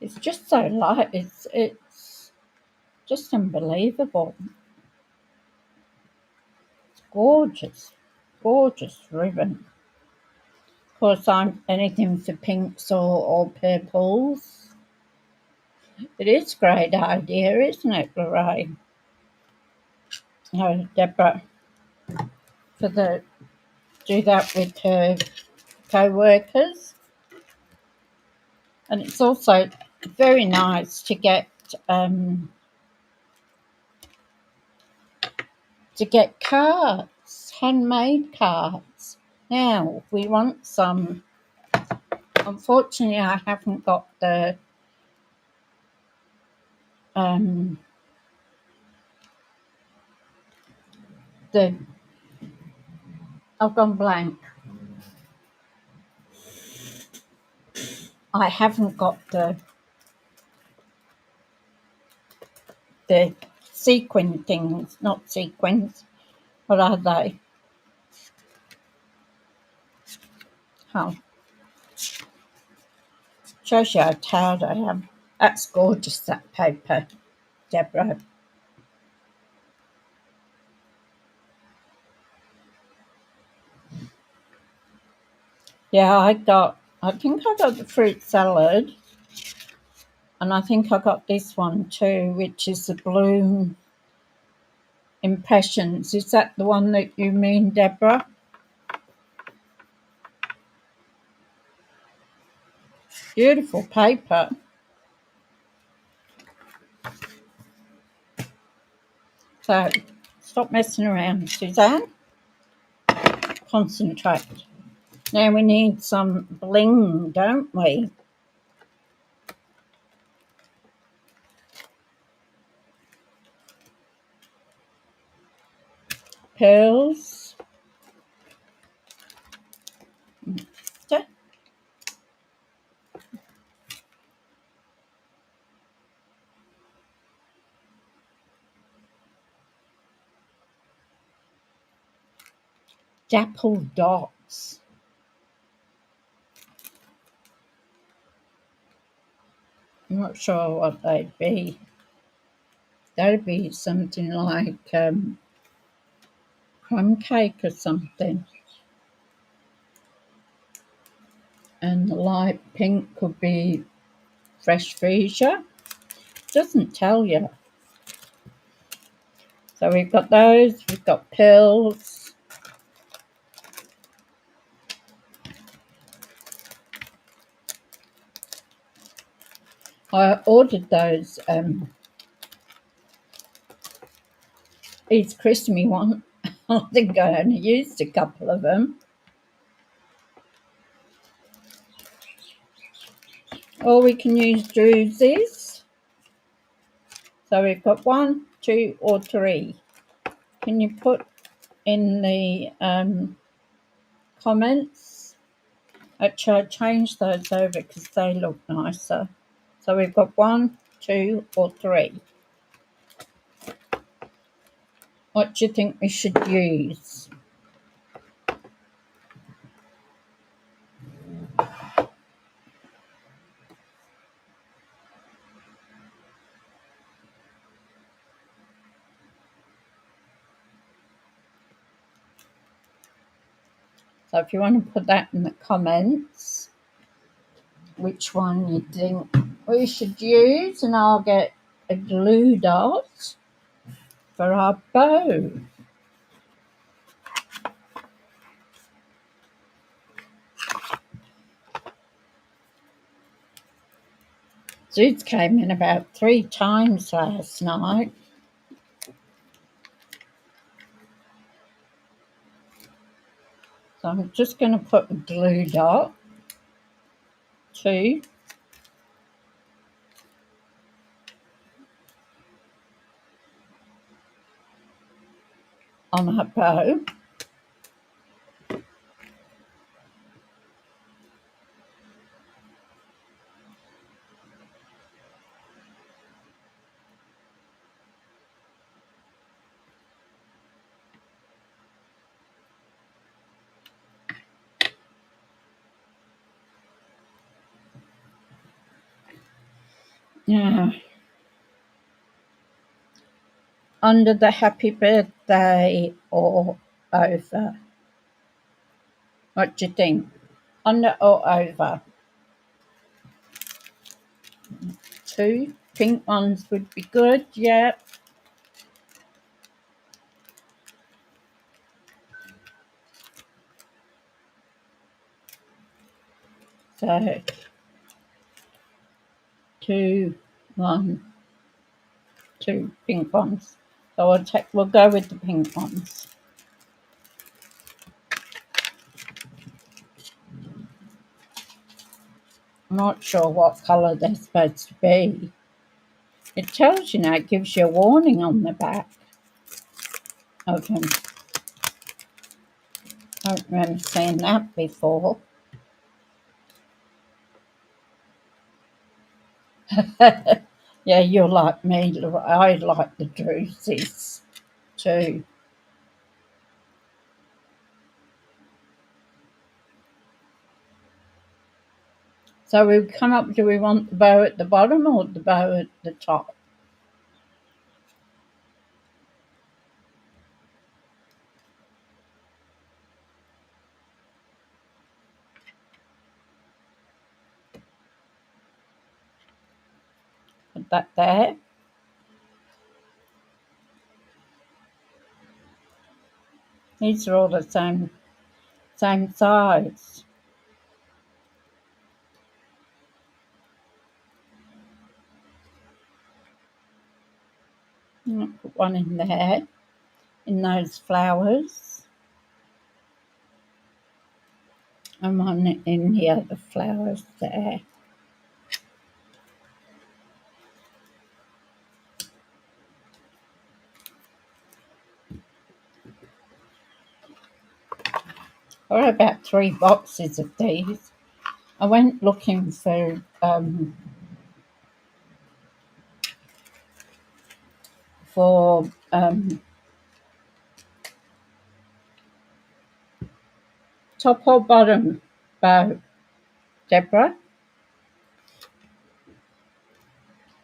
It's just so light. It's just unbelievable. It's gorgeous, gorgeous ribbon. Of course, I'm anything for pinks or purples. It is a great idea, isn't it, Lorraine? No, Deborah, for the do that with her co-workers. And it's also very nice to get cards, handmade cards. Now we want some. Unfortunately, I haven't got the I've gone blank. I haven't got the sequin things, not sequins. What are they? Oh, shows you how tired I am. That's gorgeous, that paper, Deborah. Yeah, I think I got the fruit salad, and I think I got this one too, which is the Bloom Impressions. Is that the one that you mean, Deborah? Beautiful paper. So, stop messing around, Suzanne. Concentrate. Now we need some bling, don't we? Pearls. Dapple dots. I'm not sure what they'd be. That'd be something like crumb cake or something. And the light pink could be fresh freesia. Doesn't tell you. So we've got those. We've got pills. I ordered those these Christmas ones. I think I only used a couple of them. Or we can use drewsies. So we've got 1, 2, or 3. Can you put in the comments? Actually, I changed those over because they look nicer. So we've got 1, 2, or 3. What do you think we should use? So if you want to put that in the comments, which one you think we should use, and I'll get a glue dot for our bow. Suze came in about 3 times last night. So I'm just going to put a glue dot, 2, on her bow. Now, under the happy birthday or over? What do you think? Under or over? 2 pink ones would be good, yeah. So 2, 1, 2 pink ones. So we'll go with the pink ones. I'm not sure what colour they're supposed to be. It tells you now, it gives you a warning on the back of them. I don't remember seeing that before. Yeah, you're like me. I like the drusies too. So we've come up, do we want the bow at the bottom or the bow at the top? Put that there. These are all the same size. I'll put one in there, in those flowers, and one in the other flowers there. I got about 3 boxes of these. I went looking for top or bottom bow, Deborah,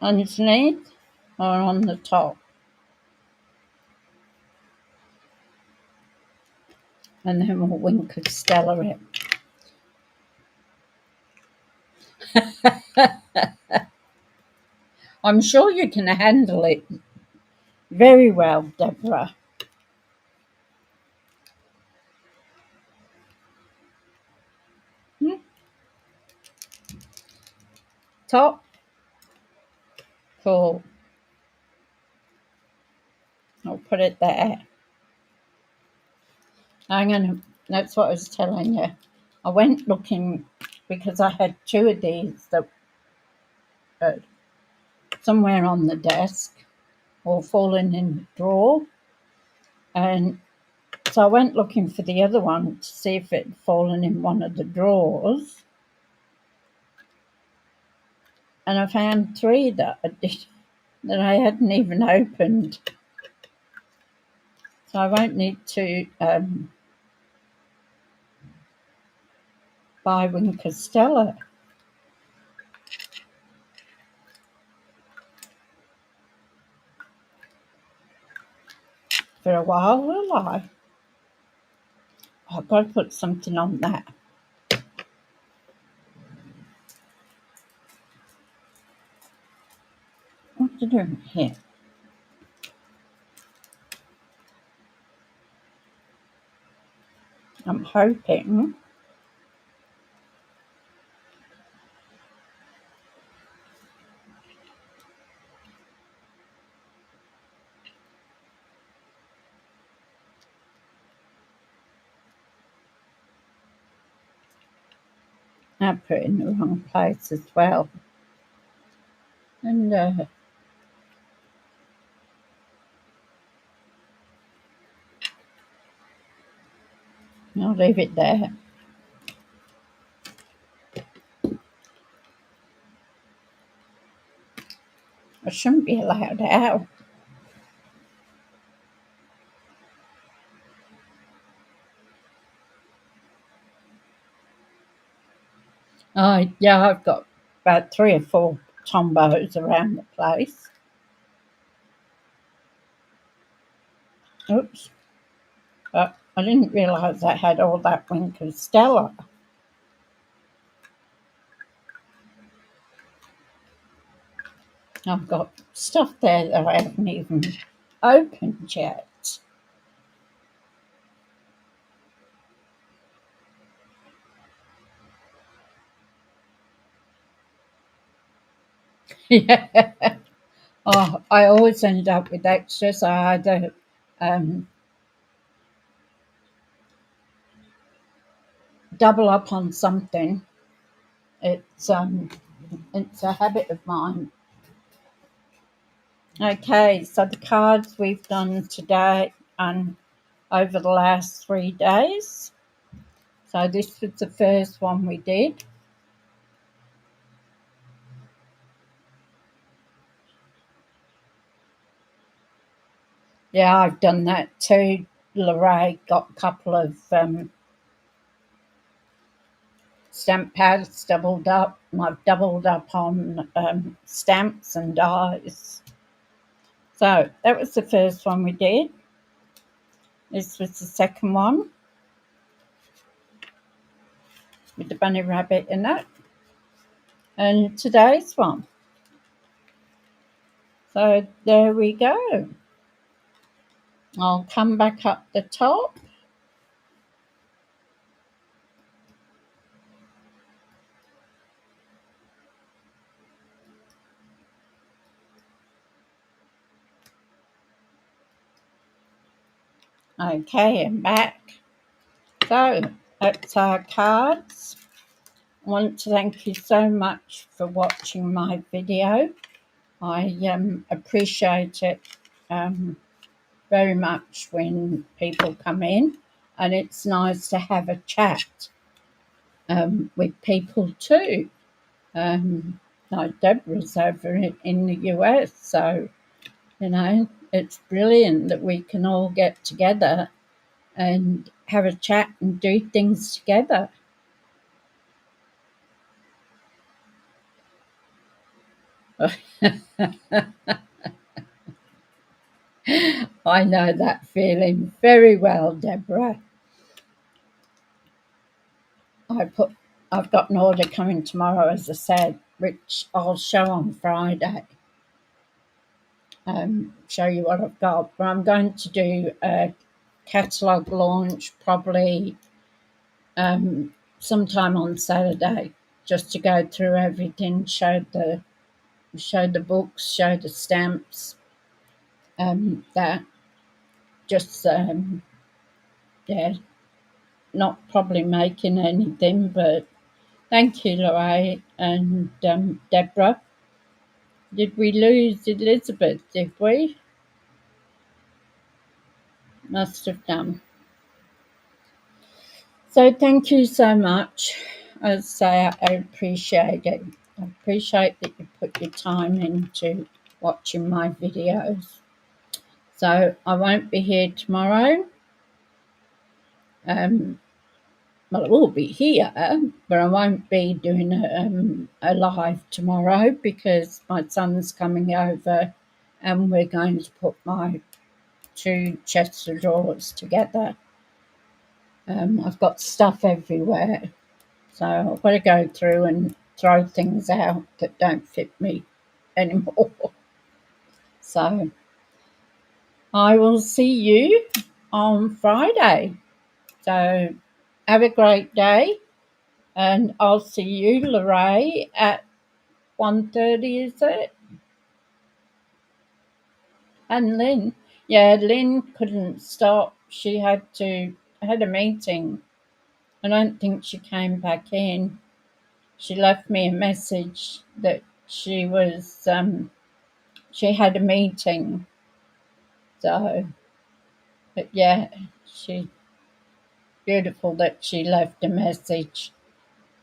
underneath or on the top. And then we'll wink of Stella it. I'm sure you can handle it very well, Deborah. Top, cool. I'll put it there. That's what I was telling you. I went looking because I had 2 of these that were somewhere on the desk or fallen in the drawer. And so I went looking for the other one to see if it had fallen in one of the drawers. And I found 3 that I hadn't even opened. So I won't need to buy Winker Stella for a while, will I? I've got to put something on that. What to do here? I'm hoping I put it in the wrong place as well. And I'll leave it there. I shouldn't be allowed out. Yeah, I've got about 3 or 4 tombos around the place. Oops. But I didn't realise I had all that Winker Stella. I've got stuff there that I haven't even opened yet. Yeah. Oh, I always end up with extras. I either um, double up on something. It's a habit of mine. Okay, so the cards we've done today and over the last 3 days. So this was the first one we did. Yeah, I've done that too. Lorraine got a couple of stamp pads doubled up. And I've doubled up on stamps and dies. So that was the first one we did. This was the second one with the bunny rabbit in it. And today's one. So there we go. I'll come back up the top. Okay, I'm back. So that's our cards. I want to thank you so much for watching my video. I appreciate it very much when people come in, and it's nice to have a chat with people too. Like Deborah's over in the US, so it's brilliant that we can all get together and have a chat and do things together. I know that feeling very well, Deborah. I've got an order coming tomorrow, as I said, which I'll show on Friday. Show you what I've got. But I'm going to do a catalogue launch probably sometime on Saturday, just to go through everything, show the books, show the stamps, that just yeah, not probably making anything, but thank you, Lorraine and Deborah. Did we lose Elizabeth? Did we? Must have done. So thank you so much. As I say, I appreciate it. I appreciate that you put your time into watching my videos. So I won't be here tomorrow. Well, I will be here, but I won't be doing a live tomorrow because my son's coming over and we're going to put my two chests of drawers together. I've got stuff everywhere, so I've got to go through and throw things out that don't fit me anymore. So I will see you on Friday. So have a great day, and I'll see you, Lorraine, at 1:30, is it? And Lynn. Yeah, Lynn couldn't stop. She had a meeting. I don't think she came back in. She left me a message that she had a meeting. So, but yeah, she beautiful that she left a message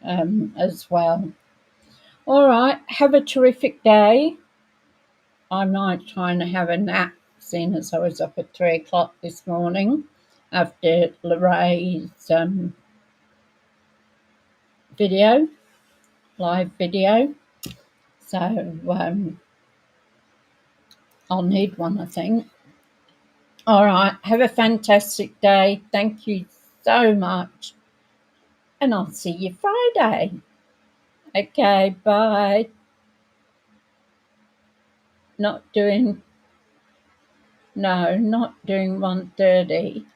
as well. All right, have a terrific day. I might try and have a nap, seeing as I was up at 3 o'clock this morning after Lorraine's video, live video. So I'll need one, I think. All right, have a fantastic day. Thank you so much. And I'll see you Friday. Okay, bye. Not doing, no, not doing 1:30.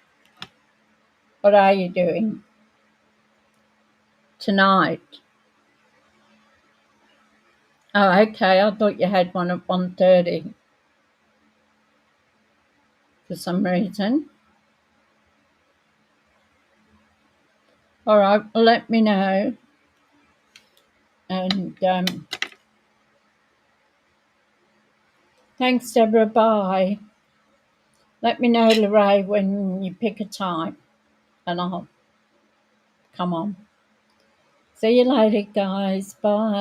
What are you doing tonight? Oh, okay. I thought you had one at 1:30 for some reason. All right, well, let me know. And thanks, Deborah. Bye. Let me know, Lorraine, when you pick a time, and I'll come on. See you later, guys. Bye.